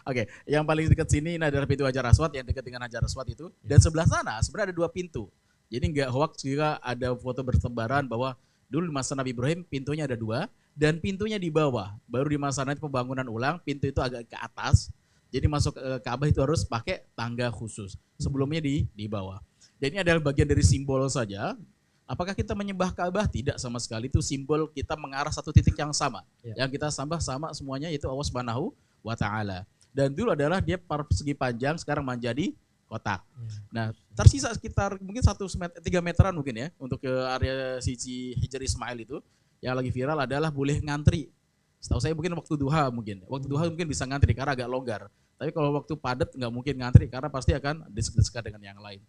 Oke, yang paling dekat sini ini adalah pintu Hajar Aswad, yang dekat dengan Hajar Aswad itu. Dan sebelah sana sebenarnya ada dua pintu. Jadi nggak hoax jika ada foto bertebaran bahwa dulu di masa Nabi Ibrahim pintunya ada dua dan pintunya di bawah. Baru di masa nanti pembangunan ulang pintu itu agak ke atas. Jadi masuk ke Ka'bah itu harus pakai tangga khusus. Sebelumnya di bawah. Dan ini adalah bagian dari simbol saja. Apakah kita menyembah Ka'bah? Tidak sama sekali. Itu simbol kita mengarah satu titik yang sama. Ya. Yang kita sembah sama semuanya itu Allah Subhanahu wa taala. Dan dulu adalah dia persegi panjang, sekarang menjadi kotak. Nah, tersisa sekitar mungkin 3 meteran mungkin ya untuk ke area sisi Hijr Ismail itu. Yang lagi viral adalah boleh ngantri. Setahu saya mungkin waktu duha mungkin. Waktu duha mungkin bisa ngantri karena agak longgar. Tapi kalau waktu padat nggak mungkin ngantri karena pasti akan desek-desekan dengan yang lain.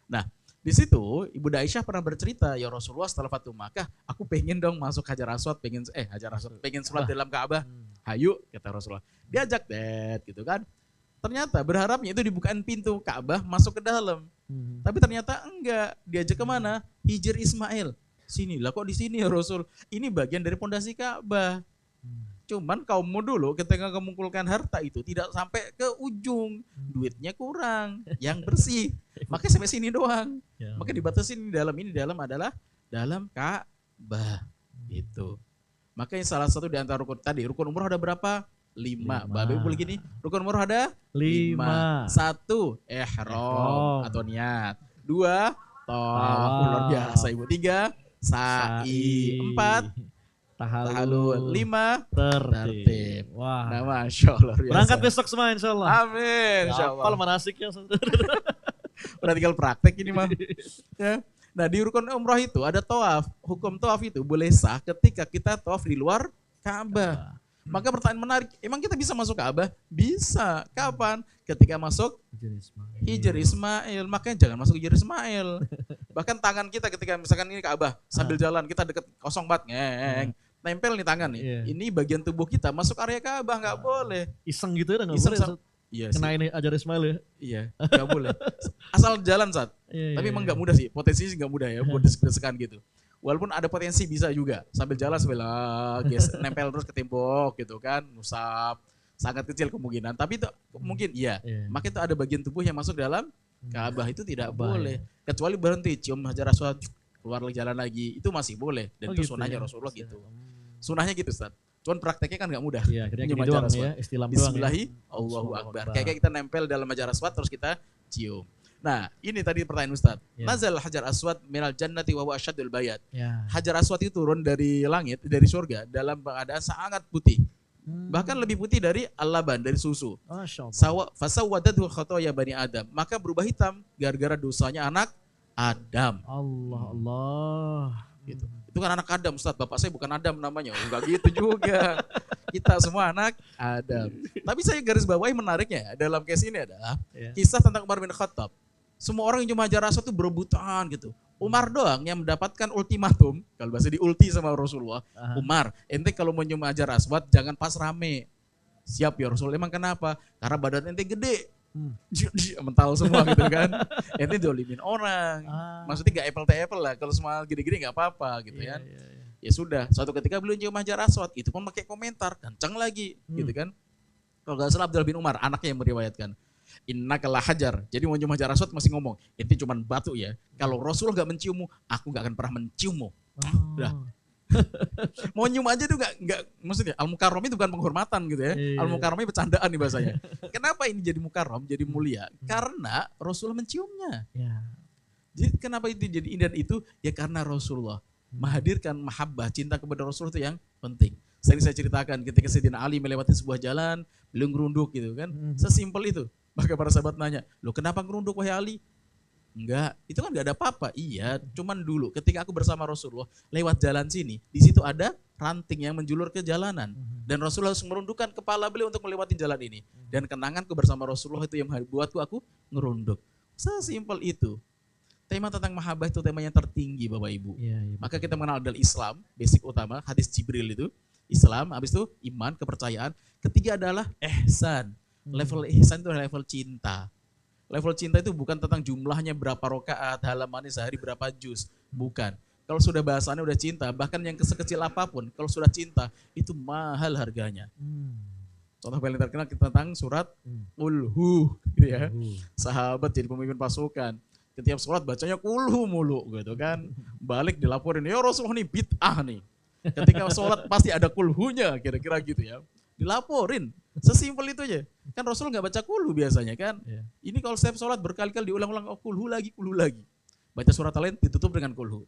Nah, di situ Ibu Aisyah pernah bercerita, ya Rasulullah setelah Fatu Makkah, aku pengen dong masuk Hajar Aswad, pengen sholat dalam Ka'bah. Hayu, kata Rasulullah. Diajak gitu kan. Ternyata berharapnya itu dibukain pintu Ka'bah masuk ke dalam. Tapi ternyata enggak. Diajak kemana? Hijr Ismail. Sini lah, kok di sini ya Rasul? Ini bagian dari pondasi Ka'bah. Cuman kaummu dulu ketika mengumpulkan harta itu tidak sampai ke ujung. Duitnya kurang, yang bersih. Makanya sampai sini doang. Maka dibatasin di dalam adalah dalam Ka'bah. Gitu. Makanya salah satu di antara rukun tadi, rukun umroh ada berapa? 5. Bapak Ibu gini, rukun umroh ada 5. 1, ihram atau niat. 2, tawaf. Luar biasa Ibu. 3, sa'i. 4, tahalul. 5, tertib. Wah. Nah, Masya Allah. Berangkat besok semua insya Allah. Amin. Insya Allah. Hafal manasiknya. Udah tinggal praktek ini mah. Ya. Nah, di rukun umroh itu ada tawaf. Hukum tawaf itu boleh sah ketika kita tawaf di luar Ka'bah. Maka pertanyaan menarik, emang kita bisa masuk Ka'bah? Bisa. Kapan? Ketika masuk Hijr Ismail. Makanya jangan masuk Hijr Ismail. Bahkan tangan kita ketika misalkan ini Ka'bah, sambil jalan kita deket kosong banget, nempel nih tangan nih. Ini bagian tubuh kita masuk area Ka'bah, nggak boleh. Iseng gitu ya, nggak Iseng, boleh. Iya Kena ini Hajar Ismail ya. Iya, nggak boleh. Asal jalan saat. Tapi emang nggak mudah sih. Potensi sih nggak mudah ya buat desek-desekan gitu. Walaupun ada potensi bisa juga sambil jalan nempel terus ke tembok gitu kan, nusap. Sangat kecil kemungkinan. Tapi itu mungkin iya. Maka itu ada bagian tubuh yang masuk dalam Ka'bah itu tidak boleh. Kecuali berhenti cium Hajar Aswad, keluar jalan lagi, itu masih boleh. Dan itu sunahnya Rasulullah gitu. Sunahnya gitu Ustaz. Cuman prakteknya kan nggak mudah. Iya, kira gini doang ya, istilah doang. Bismillahi, Allahu Akbar. Kayak kita nempel dalam Hajar Aswad terus kita cium. Nah, ini tadi pertanyaan Ustaz. Ya. Nazal hajar aswad minal jannati wa huwa asyaddul bayad. Ya. Hajar aswad itu turun dari langit, dari surga dalam keadaan sangat putih. Bahkan lebih putih dari al-laban, dari susu. Masya Allah. Fasawwadathu khotoya bani Adam. Maka berubah hitam gara-gara dosanya anak Adam. Allah. Gitu. Itu kan anak Adam, Ustaz. Bapak saya bukan Adam namanya. Enggak gitu juga. Kita semua anak Adam. Tapi saya garis bawahi menariknya dalam case ini adalah kisah tentang Umar bin Khattab. Semua orang yang cuma hajar aswad itu berebutan gitu. Umar doang yang mendapatkan ultimatum, kalau bahasa di ulti sama Rasulullah. Umar, ente kalau mau nyium hajar aswad jangan pas rame. Siap ya Rasul, emang kenapa? Karena badan ente gede. Mental semua gitu kan. Ente dolimin orang. Maksudnya gak apple to apple lah. Kalau semua gede-gede gak apa-apa gitu kan. Ya sudah, suatu ketika beliau nyium hajar aswad, itu pun pakai komentar, kencang lagi gitu kan. Kalau gak salah Abdullah bin Umar, anaknya yang meriwayatkan. Innaka la hajar. Jadi mau nyium hajar aswad masih ngomong, itu cuman batu ya. Kalau Rasulullah gak menciummu, aku gak akan pernah menciummu. Udah. Mau nyium aja tuh gak maksudnya al-mukarram itu bukan penghormatan gitu ya. Al-mukarram itu bercandaan nih bahasanya. Kenapa ini jadi mukarram, jadi mulia? Karena Rasulullah menciumnya. Jadi kenapa itu jadi indah itu? Ya karena Rasulullah menghadirkan mahabbah, cinta kepada Rasul itu yang penting. Sering saya ceritakan ketika Sayyidina Ali melewati sebuah jalan, beliau ngerunduk gitu kan. Sesimpel itu. Maka para sahabat nanya, "Loh kenapa ngerunduk wahai Ali?" Enggak, itu kan enggak ada apa-apa. Iya, cuman dulu ketika aku bersama Rasulullah lewat jalan sini, di situ ada ranting yang menjulur ke jalanan. Dan Rasulullah harus merundukkan kepala beliau untuk melewati jalan ini. Dan kenanganku bersama Rasulullah itu yang buatku aku ngerunduk. Sesimpel itu. Tema tentang mahabbah itu tema yang tertinggi Bapak Ibu. Maka kita mengenal adalah Islam, basic utama, hadis Jibril itu. Islam, habis itu iman, kepercayaan. Ketiga adalah ihsan. Level ihsan itu level cinta. Level cinta itu bukan tentang jumlahnya berapa rakaat, halamannya sehari berapa juz. Bukan. Kalau sudah bahasannya udah cinta, bahkan yang sekecil apapun, kalau sudah cinta, itu mahal harganya. Contoh paling terkenal tentang surat Qul-hu, gitu ya. Sahabat jadi pemimpin pasukan. Setiap sholat bacanya kulhu mulu gitu kan. Balik dilaporin, ya Rasulullah nih bid'ah nih. Ketika sholat pasti ada kulhunya, kira-kira gitu ya. Dilaporin, sesimpel itu aja. Kan Rasul nggak baca kulhu biasanya kan. Ini kalau setiap sholat berkali-kali diulang-ulang, oh kulhu lagi. Baca surat lain ditutup dengan kulhu.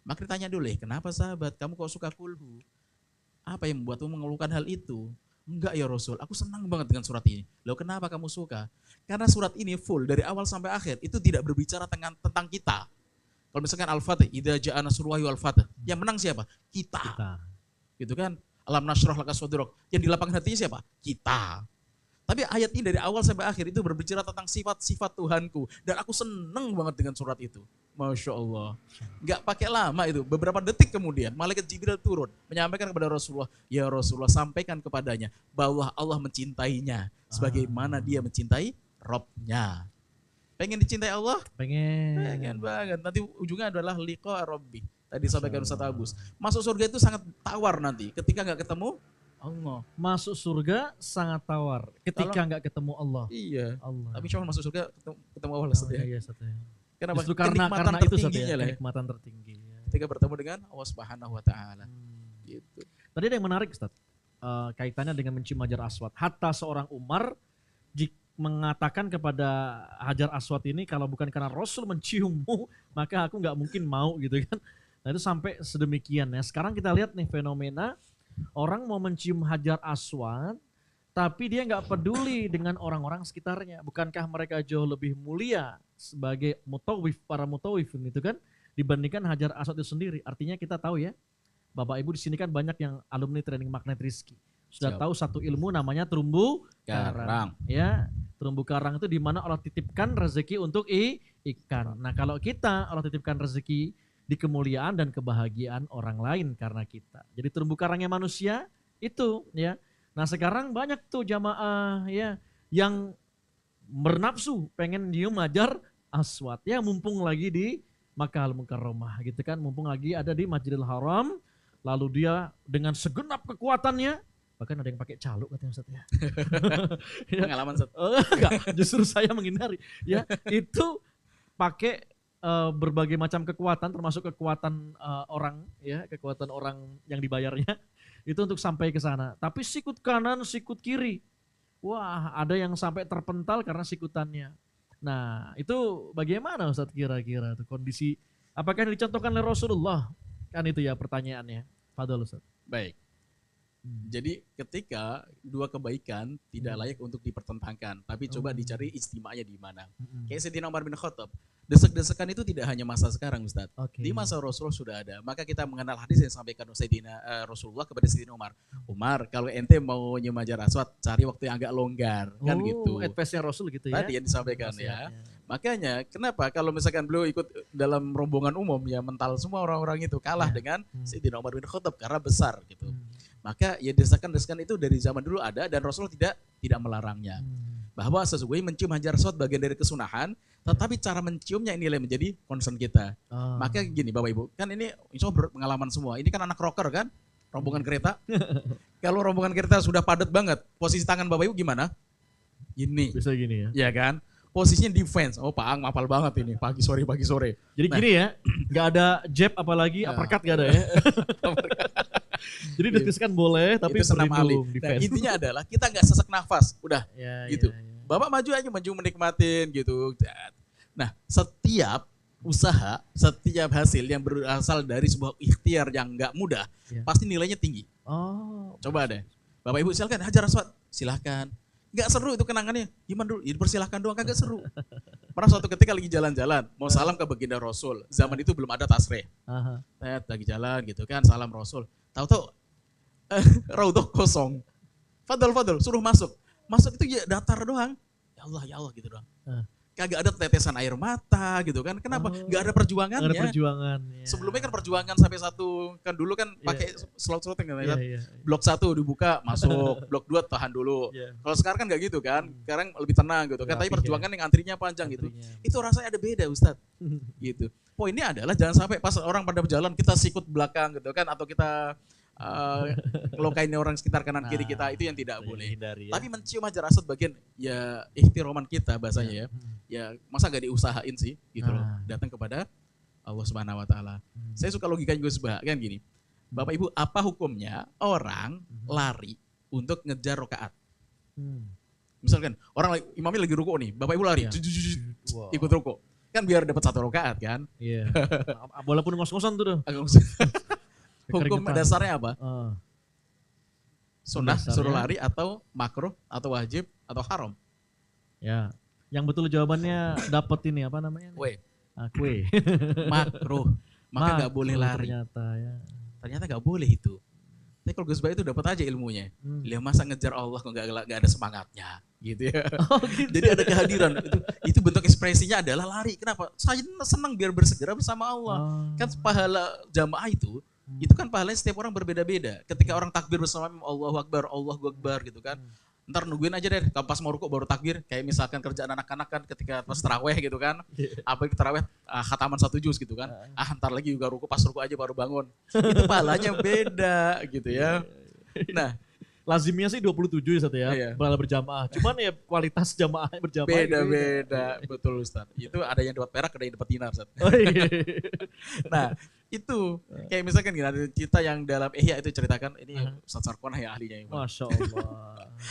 Maka ditanya dulu, kenapa sahabat, kamu kok suka kulhu? Apa yang membuatmu mengeluhkan hal itu? Enggak ya Rasul, aku senang banget dengan surat ini. Loh kenapa kamu suka? Karena surat ini full dari awal sampai akhir itu tidak berbicara tentang kita. Kalau misalkan Al-Fatih, idza ja'a nasrullahi wal fath, yang menang siapa? Kita. Gitu kan? Alam nashrah laka sadrak. Yang di lapangan hatinya siapa? Kita. Tapi ayat ini dari awal sampai akhir itu berbicara tentang sifat-sifat Tuhanku. Dan aku seneng banget dengan surat itu. Masya Allah. Gak pakai lama itu. Beberapa detik kemudian malaikat Jibril turun. Menyampaikan kepada Rasulullah. Ya Rasulullah sampaikan kepadanya bahwa Allah mencintainya. Sebagaimana dia mencintai Rabbnya. Pengen dicintai Allah? Pengen banget. Nanti ujungnya adalah liqa Rabbi. Tadi sampaikan Ustaz Agus. Masuk surga itu sangat tawar nanti. Ketika gak ketemu Allah. Masuk surga sangat tawar ketika nggak ketemu Allah. Iya. Allah. Tapi cuma masuk surga ketemu Allah setia. Iya, setia. Kenapa? Justru karena itu setia, kenikmatan tertinggi. Ketika bertemu dengan Allah Subhanahu wa taala. Gitu. Tadi ada yang menarik Ustaz. Kaitannya dengan mencium Hajar Aswad. Hatta seorang Umar mengatakan kepada Hajar Aswad ini, kalau bukan karena Rasul menciummu, maka aku nggak mungkin mau gitu kan. Nah itu sampai sedemikian ya. Sekarang kita lihat nih fenomena orang mau mencium Hajar Aswad, tapi dia nggak peduli dengan orang-orang sekitarnya. Bukankah mereka jauh lebih mulia sebagai mutawif, para mutawif itu kan, dibandingkan Hajar Aswad itu sendiri. Artinya kita tahu ya, Bapak Ibu di sini kan banyak yang alumni training magnet Rizki. Sudah tahu satu ilmu namanya terumbu karang. Ya, terumbu karang itu di mana Allah titipkan rezeki untuk ikan. Nah kalau kita Allah titipkan rezeki di kemuliaan dan kebahagiaan orang lain karena kita. Jadi terumbu karangnya manusia itu ya. Nah sekarang banyak tuh jamaah ya yang bernafsu pengen nyium Hajar Aswad ya, mumpung lagi di Makkah Al-Mukarramah gitu kan, mumpung lagi ada di Masjidil Haram, lalu dia dengan segenap kekuatannya, bahkan ada yang pakai caluk katanya Ustaz ya. Pengalaman Ustaz. Enggak, justru saya menghindari ya, itu pakai berbagai macam kekuatan, termasuk kekuatan orang ya, kekuatan orang yang dibayarnya itu untuk sampai ke sana. Tapi sikut kanan, sikut kiri, wah ada yang sampai terpental karena sikutannya. Nah, itu bagaimana Ustaz kira-kira tuh kondisi, apakah yang dicontohkan oleh Rasulullah? Kan itu ya pertanyaannya. Fadhol Ustaz. Baik. Jadi ketika dua kebaikan tidak layak untuk dipertentangkan, tapi coba dicari istimanya di mana. Kayak Sayyidina Umar bin Khattab, desek-desekan itu tidak hanya masa sekarang Ustaz. Di masa Rasulullah sudah ada. Maka kita mengenal hadis yang disampaikan Sayyidina Rasulullah kepada Sayyidina Umar. Umar, kalau ente mau nyium Hajar Aswad, cari waktu yang agak longgar, kan gitu. Advice-nya Rasul gitu ya. Tadi yang disampaikan ya. Makanya kenapa kalau misalkan beliau ikut dalam rombongan umum ya mental semua orang-orang itu kalah dengan Sayyidina Umar bin Khattab karena besar gitu. Maka ya desakan-desakan itu dari zaman dulu ada dan Rasulullah tidak melarangnya. Bahwa sesungguhnya mencium Hajar Aswad bagian dari kesunahan, tetapi cara menciumnya inilah yang menjadi concern kita. Maka gini Bapak Ibu, kan ini insya Allah pengalaman semua. Ini kan anak rocker kan, rombongan kereta. Kalau rombongan kereta sudah padat banget, posisi tangan Bapak Ibu gimana? Gini. Bisa gini ya. Iya kan? Posisinya defense. Oh Pak Ang hafal banget ini, pagi sore. Jadi gini ya, nggak ada jab apalagi uppercut nggak ada ya. Jadi diskusikan boleh, tapi itu senam alih. Nah, intinya adalah kita nggak sesak nafas, udah gitu. Bapak maju aja, maju menikmatin gitu. Nah, setiap usaha, setiap hasil yang berasal dari sebuah ikhtiar yang nggak mudah, pasti nilainya tinggi. Coba deh, Bapak Ibu silakan Hajar Aswad, silakan. Nggak seru itu kenangannya, gimana dulu? Dipersilahkan doang, kagak seru. Pernah suatu ketika lagi jalan-jalan, mau salam ke baginda Rasul. Zaman itu belum ada tasrih. Lagi jalan gitu kan, salam Rasul. Tahu-tahu raudhah kosong. Fadl, suruh masuk. Masuk itu ya datar doang. Ya Allah gitu doang. Kagak ada tetesan air mata gitu kan. Kenapa? Gak ada perjuangannya. Gak ada perjuangan. Sebelumnya kan perjuangan sampai satu, kan dulu kan pakai slot-slot kan. Blok 1 dibuka, masuk. Blok 2 tahan dulu. Kalau sekarang kan gak gitu kan. Sekarang lebih tenang gitu kan. Tapi perjuangan yang antrinya panjang gitu. Itu rasanya ada beda Ustadz. Gitu. Poinnya adalah jangan sampai pas orang pada berjalan kita sikut belakang gitu kan. Atau kita ngelokain orang sekitar kanan kiri kita, itu yang tidak boleh. Tapi mencium Hajar Aswad bagian ya ikhtiroman kita bahasanya ya. Ya masa gak diusahain sih gitu loh. Datang kepada Allah Subhanahu wa taala. Saya suka logikanya Gus Bah kan gini. Bapak Ibu, apa hukumnya orang lari untuk ngejar rakaat? Misalkan orang imamnya lagi ruku nih, Bapak Ibu lari, ikut ruku. Kan biar dapat 1 rakaat kan? Iya. Walaupun ngos-ngosan tuh. Hukum dasarnya apa? Sunnah, suruh lari atau makruh atau wajib atau haram? Ya, yang betul jawabannya dapat ini apa namanya? Kue. Makruh. Maka nggak boleh lari. Ternyata nggak boleh itu. Tapi kalau Gus Bah itu dapat aja ilmunya. Lihat masa ngejar Allah kok nggak ada semangatnya, gitu ya. Gitu. Jadi ada kehadiran. Itu bentuk ekspresinya adalah lari. Kenapa? Saya senang biar bersegera bersama Allah. Kan pahala jamaah itu kan pahalanya setiap orang berbeda-beda. Ketika orang takbir bersama Allahu Akbar gitu kan. Ntar nungguin aja deh, pas mau rukuk baru takbir. Kayak misalkan kerjaan anak-anak kan ketika pas taraweh gitu kan. Apa taraweh khataman 1 juz gitu kan. Ntar lagi juga rukuk, pas rukuk aja baru bangun. Itu pahalanya beda gitu ya. Nah, lazimnya sih 27 ya, pahala berjamaah. Cuman ya kualitas jamaah berjamaah beda-beda. Betul Ustaz. Itu ada yang dapat perak, ada yang dapat dinar Ustaz. Nah, itu kayak misalkan gini, ada cerita yang dalam Ihya itu ceritakan, ini Ustaz Sarkona ya ahlinya. Masya Allah.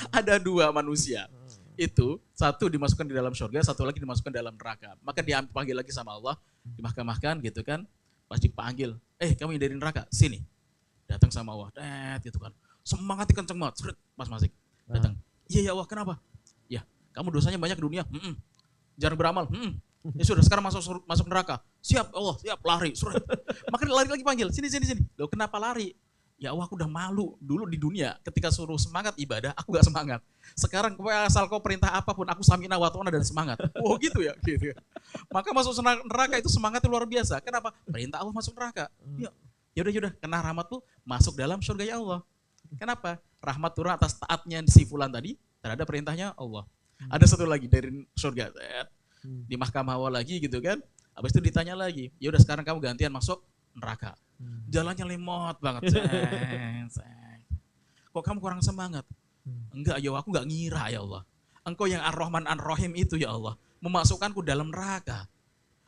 Ada 2 manusia. Itu satu dimasukkan di dalam surga, satu lagi dimasukkan dalam neraka. Maka dipanggil lagi sama Allah, dimahkamahkan gitu kan. Pas dipanggil, kamu yang dari neraka, sini. Datang sama Allah, gitu kan. Semangatnya kenceng banget, Mas Masik datang. Iya ya Allah, kenapa? Ya, kamu dosanya banyak di dunia. Jarang beramal. Ya sudah, sekarang masuk neraka. Siap Allah, siap, lari. Makanya lari lagi panggil, sini. Loh kenapa lari? Ya Allah, aku udah malu dulu di dunia ketika suruh semangat ibadah, aku gak semangat. Sekarang asal kau perintah apapun, aku samina wa ta'na dan semangat. Oh gitu ya, gitu. Maka masuk neraka itu semangatnya luar biasa. Kenapa? Perintah Allah masuk neraka. Ya udah, kena rahmatmu masuk dalam surga ya Allah. Kenapa? Rahmat turun atas taatnya si fulan tadi terhadap perintahnya Allah. Ada satu lagi dari surga. Di mahkamah awal lagi gitu kan. Habis itu ditanya lagi. Ya udah sekarang kamu gantian masuk neraka. Jalannya lemot banget. Kok kamu kurang semangat? Enggak ya aku enggak ngira ya Allah. Engkau yang Ar-Rahman Ar-Rahim itu ya Allah. Memasukkanku dalam neraka.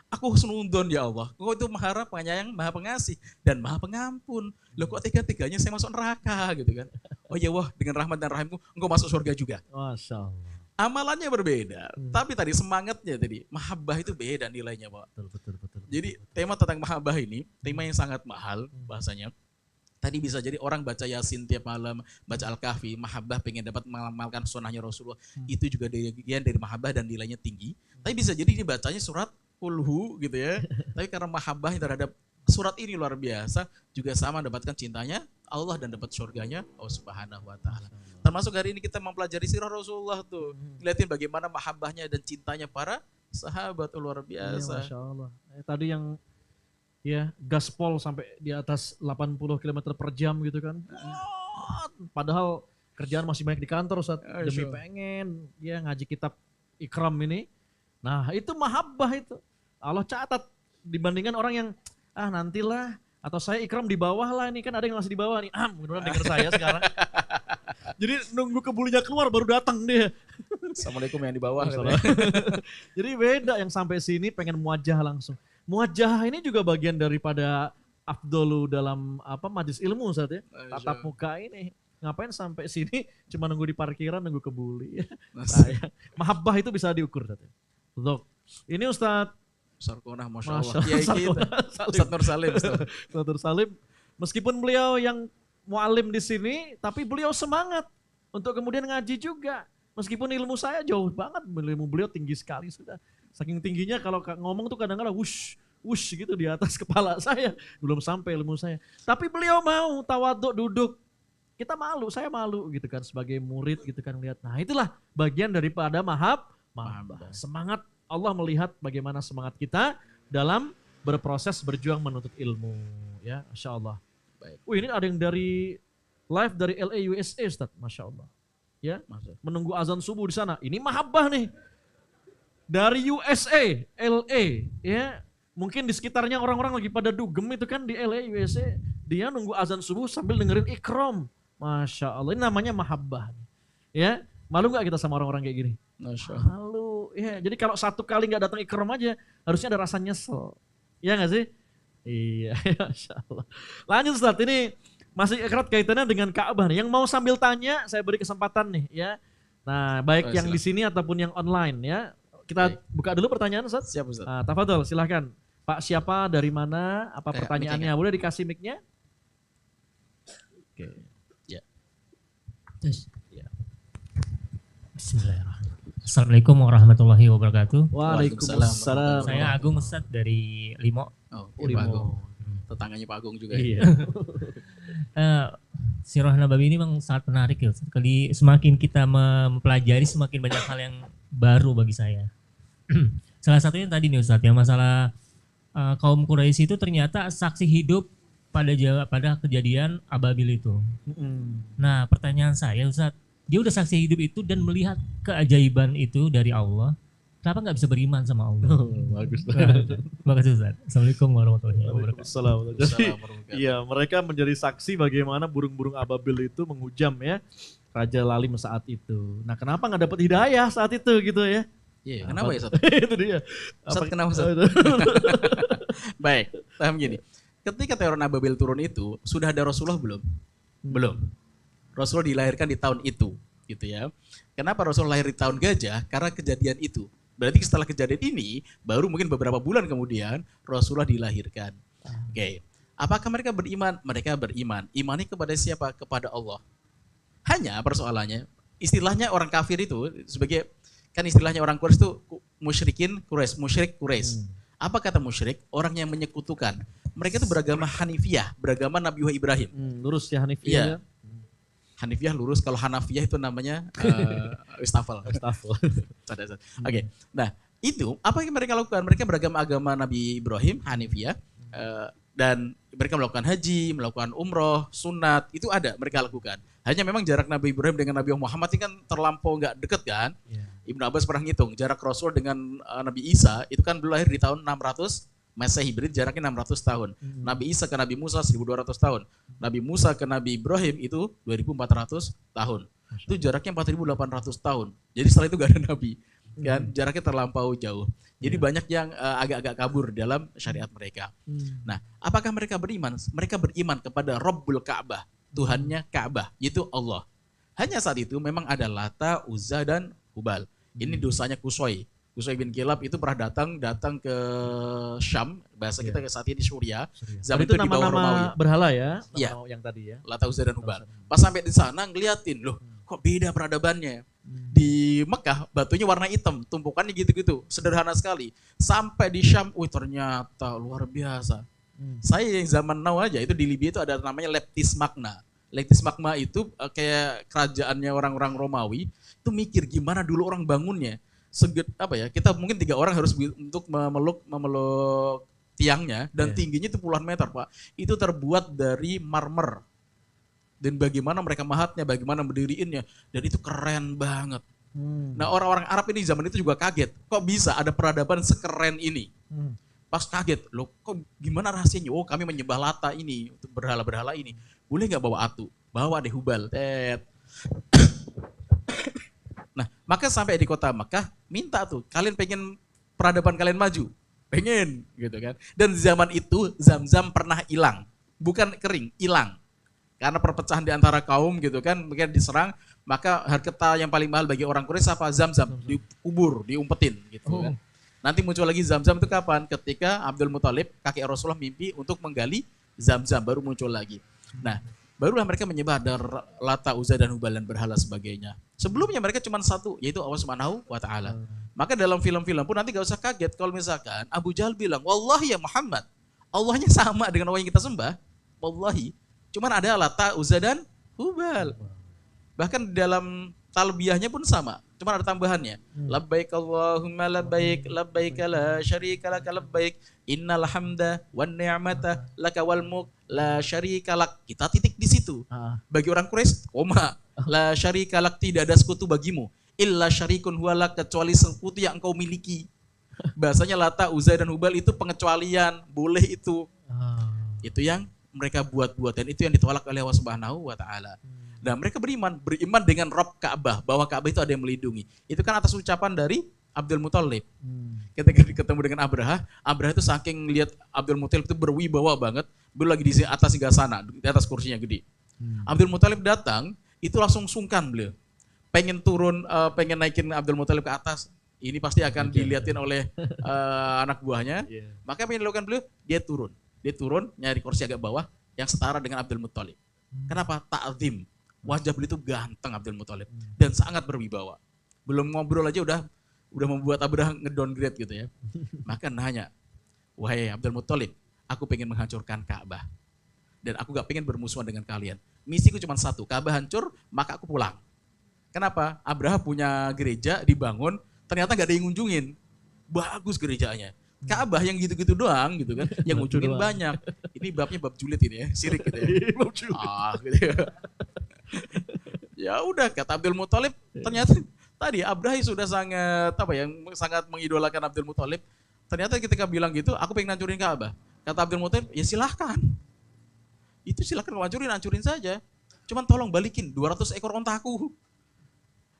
Aku husnudon ya Allah. Engkau itu maha penyayang, maha pengasih, dan maha pengampun. Loh kok tiga-tiganya saya masuk neraka gitu kan. Oh ya Allah, dengan rahmat dan rahimku, engkau masuk surga juga. Masya Allah. Amalannya berbeda, tapi tadi semangatnya tadi, mahabbah itu beda nilainya, Pak. Betul. Jadi tema tentang mahabbah ini, tema yang sangat mahal bahasanya. Tadi bisa jadi orang baca Yasin tiap malam, baca Al-Kahfi, mahabbah pengen dapat mengamalkan sunnahnya Rasulullah. Itu juga bagian dari mahabbah dan nilainya tinggi. Tapi bisa jadi ini bacanya surat Qulhu gitu ya. Tapi karena mahabbah terhadap surat ini luar biasa, juga sama mendapatkan cintanya Allah dan dapat surganya Allah Subhanahu wa taala. Termasuk hari ini kita mempelajari sirah Rasulullah tuh. Lihatin bagaimana mahabbahnya dan cintanya para sahabat luar biasa. Masya Allah. Tadi yang ya gaspol sampai di atas 80 km per jam gitu kan. Padahal kerjaan masih banyak di kantor saat demi pengen ya ngaji kitab Ikram ini. Nah itu mahabbah itu. Allah catat dibandingkan orang yang nantilah atau saya Ikram di bawah lah, ini kan ada yang masih di bawah nih. Mudah-mudahan dengar saya sekarang. Jadi nunggu kebulinya keluar baru datang dia. Assalamualaikum yang di bawah. Jadi beda yang sampai sini pengen muajah langsung. Muajah ini juga bagian daripada afdolu dalam majlis ilmu saat ya. Tatap muka ini. Ngapain sampai sini cuma nunggu di parkiran, nunggu kebuli. Mahabbah itu bisa diukur saat ya. Ini Ustadz Sarkonah, Masya Allah. Kiai kita, Ustadz Nur Salim. Ustadz Nur Salim, meskipun beliau yang mualim di sini, tapi beliau semangat untuk kemudian ngaji juga. Meskipun ilmu saya jauh banget, ilmu beliau tinggi sekali sudah. Saking tingginya kalau ngomong tuh kadang-kadang wush gitu di atas kepala saya. Belum sampai ilmu saya. Tapi beliau mau tawaduk duduk. Kita malu, saya malu gitu kan sebagai murid gitu kan lihat. Nah itulah bagian daripada mahabbah. Semangat. Allah melihat bagaimana semangat kita dalam berproses berjuang menuntut ilmu. Ya, Masya Allah. Baik. Ini ada yang dari live dari LA USA, Ustaz. Masya Allah. Ya, menunggu azan subuh di sana. Ini mahabbah nih. Dari USA, LA. Ya, mungkin di sekitarnya orang-orang lagi pada dugem itu kan di LA USA. Dia nunggu azan subuh sambil dengerin Ikram. Masya Allah. Ini namanya mahabbah. Ya, malu gak kita sama orang-orang kayak gini? Masya Allah. Malu. Ya, jadi kalau satu kali nggak datang Ikram aja, harusnya ada rasa nyesel. Iya nggak sih? Iya, Masya Allah. Lanjut Ustaz, ini masih erat kaitannya dengan Ka'bah nih. Yang mau sambil tanya, saya beri kesempatan nih ya. Nah, baik yang di sini ataupun yang online ya. Kita buka dulu pertanyaan Ustaz. Siap Ustaz. Nah, tafadhol silahkan. Pak siapa, dari mana, apa pertanyaannya? Boleh dikasih mic-nya? Oke. Ya. Terus. Ya. Bismillahirrahmanirrahim. Assalamualaikum warahmatullahi wabarakatuh. Waalaikumsalam. Saya Agung Ustadz dari Limo. Oh, Pak Agung. Tetangganya Pak Agung juga. Iya. Sirah Nabawi ini memang sangat menarik ya Ustadz. Semakin kita mempelajari semakin banyak hal yang baru bagi saya. Salah satunya tadi nih Ustadz, yang masalah kaum Quraisy itu ternyata saksi hidup pada kejadian Ababil itu. Nah pertanyaan saya Ustadz, dia udah saksi hidup itu dan melihat keajaiban itu dari Allah. Kenapa nggak bisa beriman sama Allah? Bagus. Terima kasih Ustaz. Assalamualaikum warahmatullahi wabarakatuh. Jadi, iya mereka menjadi saksi bagaimana burung-burung ababil itu menghujam ya Raja Lalim saat itu. Nah kenapa nggak dapat hidayah saat itu gitu ya? Iya, kenapa ya Ustaz? Itu dia. Ustaz kenapa Ustaz? Baik, paham gini. Ketika teror Ababil turun itu, sudah ada Rasulullah belum? Belum. Rasulullah dilahirkan di tahun itu, gitu ya. Kenapa Rasulullah lahir di tahun gajah? Karena kejadian itu. Berarti setelah kejadian ini, baru mungkin beberapa bulan kemudian Rasulullah dilahirkan. Oke. Apakah mereka beriman? Mereka beriman. Imannya kepada siapa? Kepada Allah. Hanya persoalannya, istilahnya orang kafir itu sebagai, kan istilahnya orang Quraisy itu musyrik Quraisy. Apa kata musyrik? Orang yang menyekutukan. Mereka itu beragama Hanifiyah, beragama Nabi Ibrahim. Lurus ya Hanifiyah. Ya. Hanifiyah lurus, kalau Hanafiyah itu namanya Istafel. Oke. Nah, itu apa yang mereka lakukan? Mereka beragama agama Nabi Ibrahim, Hanifiyah, dan mereka melakukan haji, melakukan umroh, sunat, itu ada mereka lakukan. Hanya memang jarak Nabi Ibrahim dengan Nabi Muhammad ini kan terlampau nggak deket kan? Yeah. Ibnu Abbas pernah ngitung jarak Rasul dengan Nabi Isa itu kan beliau lahir di tahun 600 Masehi, berarti jaraknya 600 tahun. Nabi Isa ke Nabi Musa 1200 tahun. Nabi Musa ke Nabi Ibrahim itu 2400 tahun. Itu jaraknya 4800 tahun. Jadi setelah itu gak ada Nabi. Kan jaraknya terlampau jauh. Jadi banyak yang agak-agak kabur dalam syariat mereka. Nah, apakah mereka beriman? Mereka beriman kepada Rabbul Ka'bah, Tuhannya Ka'bah, yaitu Allah. Hanya saat itu memang ada Lata, Uzza dan Hubal. Ini dosanya Qusay. Qusay bin Kilab itu pernah datang ke Syam, bahasa kita saat ini di Suriah. Zaman itu itu di bawah Romawi. nama-nama berhala ya, Iya. nama yang tadi ya. Lata, Uzza dan Hubal. Pas sampai di sana ngeliatin, loh kok beda peradabannya. Di Mekah batunya warna hitam, tumpukannya gitu-gitu, sederhana sekali. Sampai di Syam, ternyata luar biasa. Saya yang zaman now aja, itu di Libya itu ada namanya Leptis Magna. Leptis Magna itu kayak kerajaannya orang-orang Romawi, itu mikir gimana dulu orang bangunnya. Kita mungkin 3 orang harus untuk memeluk tiangnya, dan tingginya itu puluhan meter, Pak. Itu terbuat dari marmer. Dan bagaimana mereka mahatnya, bagaimana berdiriinnya, dan itu keren banget. Nah, orang-orang Arab ini zaman itu juga kaget, kok bisa ada peradaban sekeren ini. Pas kaget, loh kok gimana rahasianya? Oh, kami menyembah Lata ini, untuk berhala-berhala ini. Boleh nggak bawa atu? Bawa deh Hubal. Nah, maka sampai di kota Makkah, minta tuh, kalian pengen peradaban kalian maju? Pengen, gitu kan. Dan zaman itu Zam-Zam pernah hilang, bukan kering, hilang. Karena perpecahan di antara kaum gitu kan, mungkin diserang, maka harta yang paling mahal bagi orang Quraisy apa? Zam-Zam, dikubur, diumpetin gitu kan. Nanti muncul lagi Zam-Zam itu kapan? Ketika Abdul Muthalib, kakek Rasulullah mimpi untuk menggali Zam-Zam, baru muncul lagi. Nah, barulah mereka menyembah Lata, Uzza dan Hubal dan berhala sebagainya. Sebelumnya mereka cuma satu, yaitu Allah Subhanahu wa Ta'ala. Maka dalam film-film pun nanti gak usah kaget kalau misalkan Abu Jahal bilang, wallahi ya Muhammad, Allahnya sama dengan Allah yang kita sembah, wallahi. Cuman ada Lata, Uzza dan Hubal. Bahkan dalam talbiyahnya pun sama, cuman ada tambahannya. Labbaik Allahumma labbaik, labbaik la syarika laka labbaik, innal hamda wan ni'mata laka wal mulk la syarika lak. Kita titik di situ. Bagi orang Quraisy, koma. La syarika lak, tidak ada sekutu bagimu. Illa syarikun huwalak, kecuali sekutu yang engkau miliki. Bahasanya Lata, Uzza dan Hubal itu pengecualian, boleh itu. Itu yang mereka buat-buat, dan itu yang ditolak oleh Allah Subhanahu wa Ta'ala. Nah, mereka beriman dengan Rabb Ka'bah, bahwa Ka'bah itu ada yang melindungi. Itu kan atas ucapan dari Abdul Muthalib. Ketika ketemu dengan Abraha itu saking lihat Abdul Muthalib itu berwibawa banget, beliau lagi di atas singgasana, di atas kursinya gede. Abdul Muthalib datang, itu langsung sungkan beliau. Pengen turun, pengen naikin Abdul Muthalib ke atas. Ini pasti akan dilihatin oleh anak buahnya. Maka apa yang dilakukan beliau? Dia turun, nyari kursi agak bawah yang setara dengan Abdul Muthalib. Kenapa? Ta'zim. Wajah beliau itu ganteng Abdul Muthalib dan sangat berwibawa. Belum ngobrol aja udah membuat Abraha ngedowngrade gitu ya. Maka nanya, wahai Abdul Muthalib, aku pengen menghancurkan Ka'bah dan aku gak pengen bermusuhan dengan kalian. Misiku cuma satu, Ka'bah hancur, maka aku pulang. Kenapa? Abraha punya gereja dibangun, ternyata gak ada yang ngunjungin. Bagus gerejanya. Ka'bah yang gitu-gitu doang gitu kan, yang ngunjungin banyak. Ini babnya bab julid ini ya, sirik gitu ya. Gitu ya. Ya udah, kata Abdul Muthalib, ternyata tadi Abraha sudah sangat mengidolakan Abdul Muthalib. Ternyata ketika bilang gitu, aku pengen hancurin Ka'bah. Kata Abdul Muthalib, ya silahkan. Itu silahkan hancurin saja. Cuman tolong balikin 200 ekor ontaku.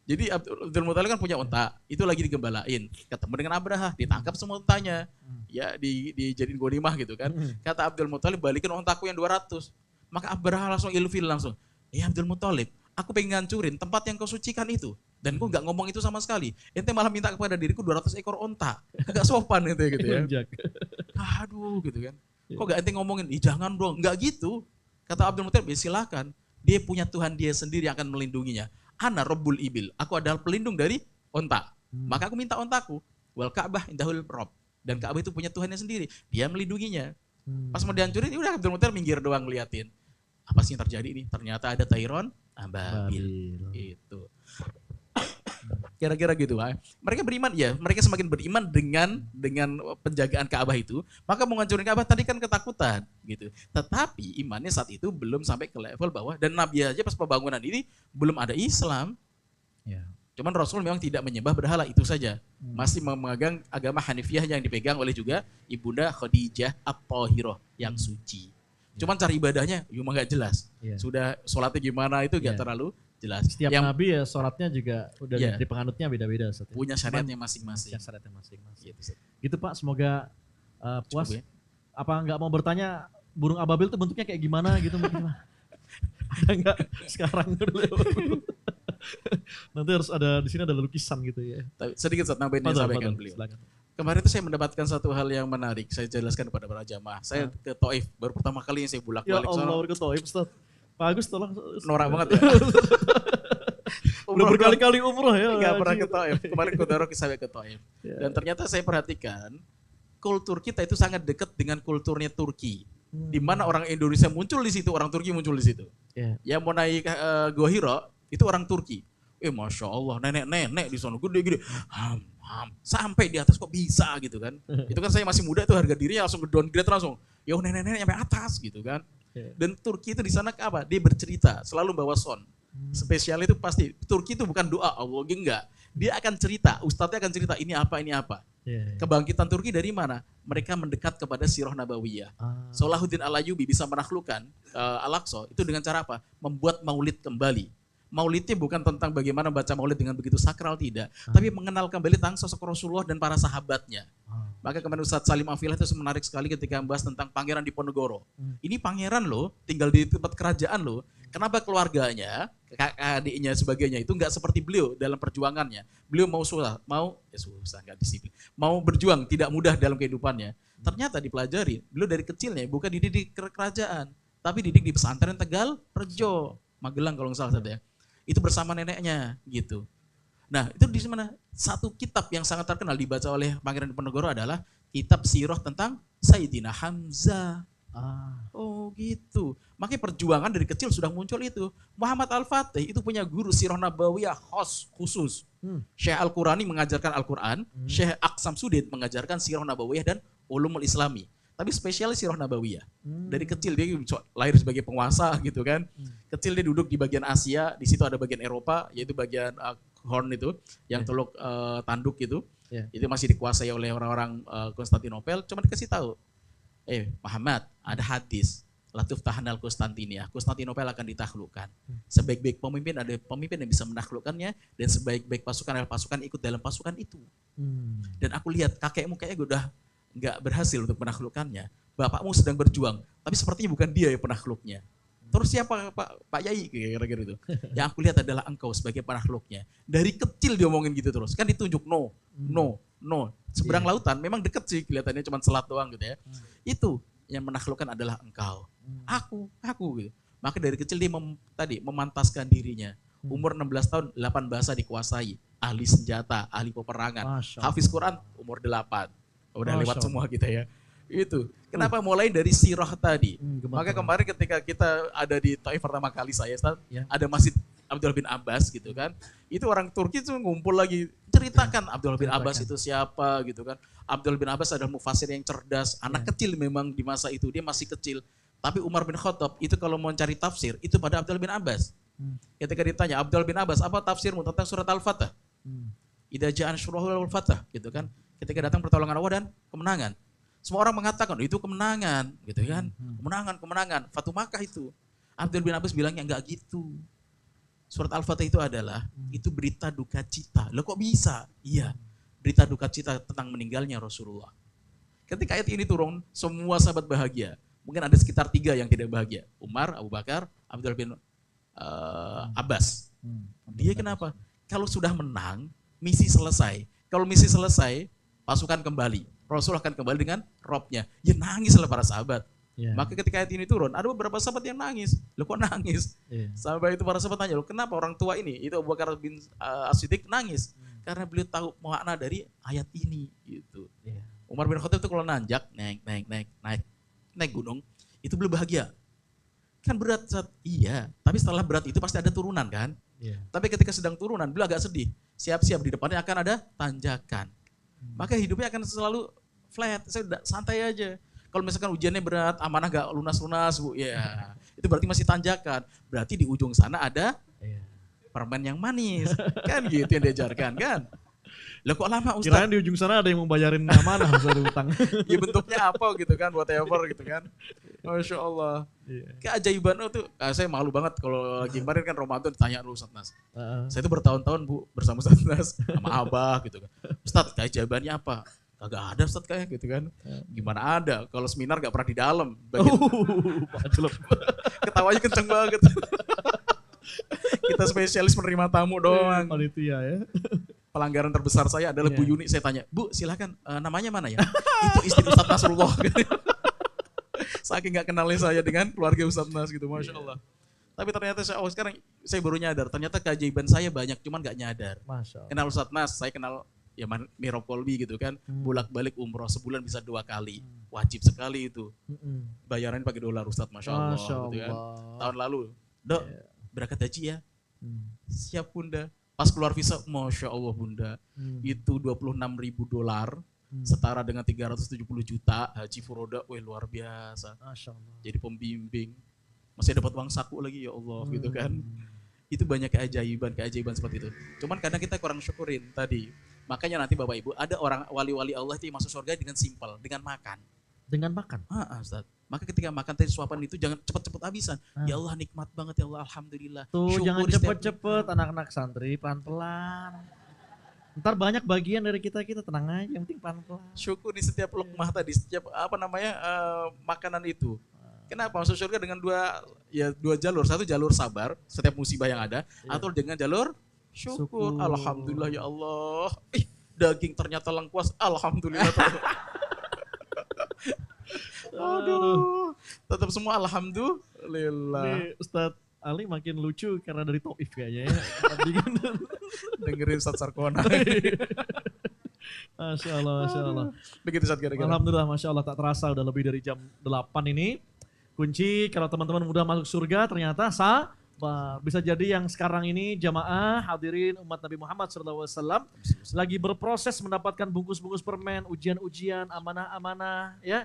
Jadi Abdul Muthalib kan punya onta, itu lagi digembalain. Ketemu dengan Abraha, ditangkap semua ontanya. Ya dijadiin ghanimah gitu kan. Kata Abdul Muthalib, balikin ontaku yang 200. Maka Abraha langsung ilfil langsung. Abdul Muthalib, aku pengen ngancurin tempat yang kau sucikan itu. Dan kau gak ngomong itu sama sekali. Ente malah minta kepada diriku 200 ekor onta. Gak sopan itu gitu ya. Aduh gitu kan. Kok gak ente ngomongin, jangan dong. Gak gitu. Kata Abdul Muthalib, silakan. Dia punya Tuhan dia sendiri yang akan melindunginya. Ana Rabbul Ibil. Aku adalah pelindung dari onta. Maka aku minta ontaku. Wal Ka'bah indahul Rabb. Dan Ka'bah itu punya Tuhannya sendiri. Dia melindunginya. Pas mau dihancurin, udah Abdul Muthalib minggir doang ngeliatin. Apa sih yang terjadi ini? Ternyata ada Tayron Ababil. Itu. Kira-kira gitu, Pak. Mereka beriman, ya. Mereka semakin beriman dengan penjagaan Ka'bah itu. Maka mau ngancurin Ka'bah tadi kan ketakutan, gitu. Tetapi imannya saat itu belum sampai ke level bawah. Dan Nabi aja pas pembangunan ini belum ada Islam. Ya. Cuman Rasul memang tidak menyembah berhala, itu saja. Masih memegang agama Hanifiyah yang dipegang oleh juga Ibunda Khadijah At-Thahirah yang suci. Cuman cara ibadahnya cuma nggak jelas. Sudah sholatnya gimana itu nggak terlalu jelas. Setiap nabi ya sholatnya juga udah dari penganutnya beda-beda. Punya syariatnya masing-masing. Gitu Pak, semoga puas. Ya? Apa nggak mau bertanya burung ababil itu bentuknya kayak gimana gitu mungkin Pak? Ada nggak sekarang dulu? Nanti harus ada di sini ada lukisan gitu ya. Sedikit Ustaz, nambahin yang sampaikan beliau. Silakan. Kemarin itu saya mendapatkan satu hal yang menarik. Saya jelaskan kepada para jamaah. Saya ke Taif, baru pertama kali yang saya Ya bolak-balik. Allah, baru ke Taif Ustaz. Pak Agus tolong. Norak banget ya. Udah berkali-kali umroh ya. Enggak pernah ke Taif. Kemarin ke saya ke Taif. Dan ternyata saya perhatikan kultur kita itu sangat dekat dengan kulturnya Turki. Di mana orang Indonesia muncul di situ, orang Turki muncul di situ. Yang mau naik Gua Hira itu orang Turki. Masya Allah, nenek-nenek di sana gede-gede, sampai di atas kok bisa gitu kan? Itu kan saya masih muda tuh harga dirinya langsung ke downgrade langsung. Yo nenek-nenek sampai atas gitu kan? Dan Turki itu di sana apa? Dia bercerita, selalu bawa son. Spesial itu pasti Turki itu bukan doa Allah enggak. Dia akan cerita, ustadznya akan cerita ini apa ini apa. Kebangkitan Turki dari mana? Mereka mendekat kepada Sirah Nabawiyah. Salahuddin Al-Ayyubi bisa menaklukkan Al-Aqsa itu dengan cara apa? Membuat maulid kembali. Maulidnya bukan tentang bagaimana baca maulid dengan begitu sakral, tidak. Tapi mengenal kembali tentang sosok Rasulullah dan para sahabatnya. Maka kemarin Ustadz Salim Afilah itu menarik sekali ketika membahas tentang Pangeran Diponegoro. Ini pangeran loh, tinggal di tempat kerajaan loh. Kenapa keluarganya, kakak adiknya sebagainya itu nggak seperti beliau dalam perjuangannya. Beliau mau nggak disiplin. Mau berjuang tidak mudah dalam kehidupannya. Ternyata dipelajari, beliau dari kecilnya bukan dididik di kerajaan, tapi didik di pesantren Tegal Rejo, Magelang kalau nggak salah saja. Itu bersama neneknya gitu. Nah itu di mana satu kitab yang sangat terkenal dibaca oleh Pangeran Diponegoro adalah kitab sirah tentang Sayyidina Hamzah. Oh gitu. Makanya perjuangan dari kecil sudah muncul itu. Muhammad Al-Fatih itu punya guru sirah nabawiyah khusus. Syekh Al-Qurani mengajarkan Al-Quran, Syekh Aqsam Sudin mengajarkan sirah nabawiyah dan ulumul islami. Tapi spesialis sirah nabawiyah. Dari kecil dia lahir sebagai penguasa gitu kan. Kecil dia duduk di bagian Asia, di situ ada bagian Eropa, yaitu bagian Horn itu, yang teluk tanduk gitu. Itu masih dikuasai oleh orang-orang Konstantinopel. Cuma dikasih tahu, Muhammad, ada hadis, Latuf Tahanal Konstantinia, Konstantinopel akan ditaklukkan. Sebaik-baik pemimpin ada pemimpin yang bisa menaklukkannya, dan sebaik-baik pasukan adalah pasukan ikut dalam pasukan itu. Dan aku lihat kakekmu kayaknya udah nggak berhasil untuk menaklukkannya. Bapakmu sedang berjuang, tapi sepertinya bukan dia yang penakluknya. Terus siapa Pak Yai kira-kira itu? Yang aku lihat adalah engkau sebagai penakluknya. Dari kecil dia ngomongin gitu terus. Kan ditunjuk no. Seberang lautan memang deket sih kelihatannya cuma selat doang gitu ya. Itu yang menaklukkan adalah engkau. Aku gitu. Maka dari kecil dia memantaskan dirinya. Umur 16 tahun 8 bahasa dikuasai. Ahli senjata, ahli peperangan. Hafiz Quran umur 8. Udah lewat semua kita ya. Itu. Kenapa mulai dari sirah tadi? Maka kemarin ketika kita ada di Taif pertama kali ada Masjid Abdullah bin Abbas gitu kan. Itu orang Turki tuh ngumpul lagi ceritakan Abdullah bin Abbas itu siapa gitu kan. Abdullah bin Abbas adalah mufasir yang cerdas, anak kecil memang di masa itu, dia masih kecil. Tapi Umar bin Khattab itu kalau mau cari tafsir itu pada Abdullah bin Abbas. Ketika ditanya Abdullah bin Abbas, apa tafsirmu tentang surat Al-Fatah? Idza ja'a nasrul Al-Fatah gitu kan. Ketika datang pertolongan Allah dan kemenangan. Semua orang mengatakan itu kemenangan gitu kan. Kemenangan. Fatu Makkah itu. Abdul bin Abbas bilangnya enggak gitu. Surat Al-Fatah itu adalah itu berita duka cita. Loh kok bisa? Iya. Berita duka cita tentang meninggalnya Rasulullah. Ketika ayat ini turun, semua sahabat bahagia. Mungkin ada sekitar 3 yang tidak bahagia. Umar, Abu Bakar, Abdul bin Abbas. Dia kenapa? Kalau sudah menang, misi selesai. Kalau misi selesai, pasukan kembali. Rasul akan kembali dengan robnya. Ya nangislah para sahabat. Maka ketika ayat ini turun, ada beberapa sahabat yang nangis. Loh kok nangis? Sampai itu para sahabat tanya, loh kenapa orang tua ini? Itu Abu Bakar bin As-Siddiq nangis. Karena beliau tahu makna dari ayat ini. Gitu. Umar bin Khattab itu kalau nanjak, naik gunung, itu beliau bahagia. Kan berat, iya. Tapi setelah berat itu pasti ada turunan kan? Tapi ketika sedang turunan, beliau agak sedih. Siap-siap di depannya akan ada tanjakan. Maka hidupnya akan selalu flat, saya udah santai aja. Kalau misalkan ujiannya berat, amanah gak lunas-lunas, Bu, ya itu berarti masih tanjakan. Berarti di ujung sana ada permen yang manis, kan gitu yang diajarkan kan. Lah kok lama Ustaz? Kirain di ujung sana ada yang mau bayarin amanah, harus ada utang. Ya bentuknya apa gitu kan, whatever gitu kan. Masya Allah. Keajaiban itu, saya malu banget kalau lagi kemarin kan Ramadan ditanya dulu Ustaz Nas. Saya itu bertahun-tahun Bu bersama Ustaz Nas, sama Abah gitu kan. Ustaz keajaibannya apa? Kagak ada Ustaz kayak gitu kan. Gimana ada? Kalau seminar gak pernah di dalam. Ketawanya kenceng banget. Kita spesialis menerima tamu doang. Panitia ya. Pelanggaran terbesar saya adalah Bu Yuni. Saya tanya, Bu silakan namanya mana ya? Itu istri Ustadz Nasrullah. Saking gak kenalnya saya dengan keluarga Ustadz Nas gitu, Masya Allah. Tapi ternyata sekarang saya baru nyadar, ternyata keajaiban saya banyak, cuman gak nyadar. Masya Allah. Kenal Ustadz Nas, saya kenal ya Miro Kolbi gitu kan, bolak-balik umroh sebulan bisa 2 kali, wajib sekali itu. Bayarannya pakai dolar Ustadz, Masya Allah. Gitu kan. Tahun lalu, Dok, berangkat haji ya? Siap Bunda. Pas keluar visa, Masya Allah Bunda, itu $26.000, setara dengan 370 juta haji furoda, wih luar biasa. Masya Allah. Jadi pembimbing, masih dapat uang saku lagi ya Allah gitu kan. Itu banyak keajaiban seperti itu. Cuman kadang kita kurang syukurin tadi. Makanya nanti Bapak Ibu, ada orang wali-wali Allah itu yang masuk surga dengan simpel, dengan makan. Dengan makan? Ustaz. Maka ketika makan tadi suapan itu jangan cepet-cepet habisan. Ya Allah nikmat banget ya Allah, Alhamdulillah. Tuh Syukur jangan cepet-cepet anak-anak santri, pelan-pelan. Ntar banyak bagian dari kita tenang aja, yang penting pelan-pelan. Syukur di setiap lukmah tadi, setiap makanan itu. Kenapa? Masuk surga dengan dua jalur. Satu jalur sabar, setiap musibah yang ada. Atau dengan jalur syukur. Alhamdulillah ya Allah. Daging ternyata lengkuas. Alhamdulillah. Aduh. Tetap semua alhamdulillah. Ini Ustadz Ali makin lucu karena dari Taif kayaknya ya. Dengerin Ustadz Sarkona. Masya Allah, Masya Allah. Begitu Ustadz gara-gara. Alhamdulillah, Masya Allah, tak terasa udah lebih dari jam 8 ini. Kunci kalau teman-teman mudah masuk surga ternyata sabar. Bisa jadi yang sekarang ini jamaah hadirin umat Nabi Muhammad SAW lagi berproses mendapatkan bungkus-bungkus permen, ujian-ujian, amanah-amanah, ya,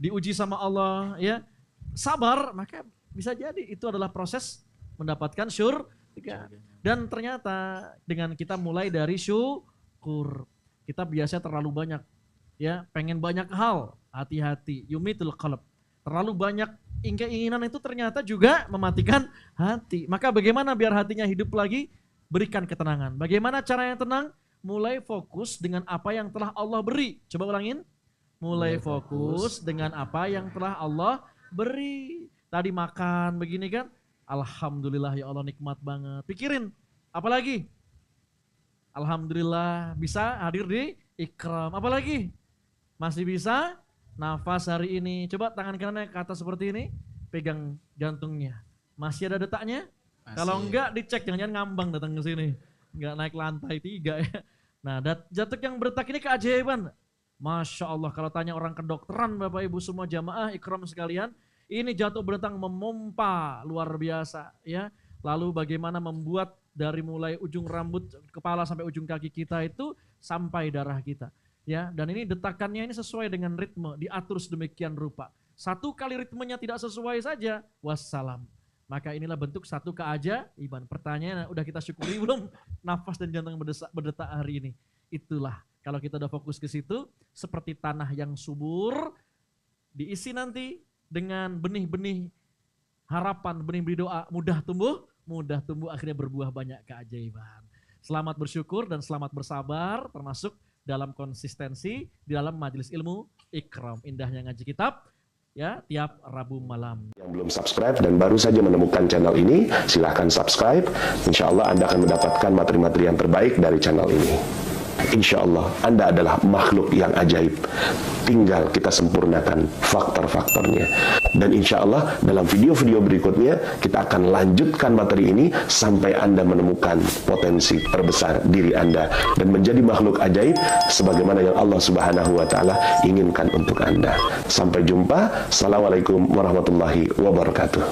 diuji sama Allah, ya, sabar, maka bisa jadi itu adalah proses mendapatkan syurga. Dan ternyata dengan kita mulai dari syukur, kita biasanya terlalu banyak, ya, pengen banyak hal, hati-hati, yumitul qalb. Terlalu banyak keinginan itu ternyata juga mematikan hati. Maka bagaimana biar hatinya hidup lagi? Berikan ketenangan. Bagaimana cara yang tenang? Mulai fokus dengan apa yang telah Allah beri. Coba ulangin. Mulai fokus dengan apa yang telah Allah beri. Tadi makan begini kan? Alhamdulillah ya Allah nikmat banget. Pikirin, apa lagi? Alhamdulillah bisa hadir di ikram. Apa lagi? Masih bisa? Nafas hari ini, coba tangan kanannya ke atas seperti ini, pegang jantungnya. Masih ada detaknya? Masih. Kalau enggak dicek, jangan-jangan ngambang datang ke sini. Enggak naik lantai 3 ya. Nah, jantung yang berdetak ini keajaiban. Masya Allah, kalau tanya orang kedokteran Bapak Ibu semua jamaah ikram sekalian, ini jantung berdetak memompa luar biasa ya. Lalu bagaimana membuat dari mulai ujung rambut kepala sampai ujung kaki kita itu sampai darah kita. Ya, dan ini detakannya ini sesuai dengan ritme, diatur sedemikian rupa. Satu kali ritmenya tidak sesuai saja, wassalam. Maka inilah bentuk satu keajaiban. Pertanyaan, udah kita syukuri belum nafas dan jantung berdetak hari ini? Itulah, kalau kita udah fokus ke situ, seperti tanah yang subur, diisi nanti dengan benih-benih harapan, benih-benih doa, mudah tumbuh, akhirnya berbuah banyak keajaiban. Selamat bersyukur dan selamat bersabar, termasuk dalam konsistensi di dalam majelis ilmu ikram. Indahnya ngaji kitab ya tiap Rabu malam. Yang belum subscribe dan baru saja menemukan channel ini, silahkan subscribe. Insya Allah Anda akan mendapatkan materi-materi yang terbaik dari channel ini. Insya Allah Anda adalah makhluk yang ajaib. Tinggal kita sempurnakan faktor-faktornya. Dan insya Allah dalam video-video berikutnya kita akan lanjutkan materi ini sampai Anda menemukan potensi terbesar diri Anda dan menjadi makhluk ajaib sebagaimana yang Allah Subhanahu wa Ta'ala inginkan untuk Anda. Sampai jumpa. Assalamualaikum warahmatullahi wabarakatuh.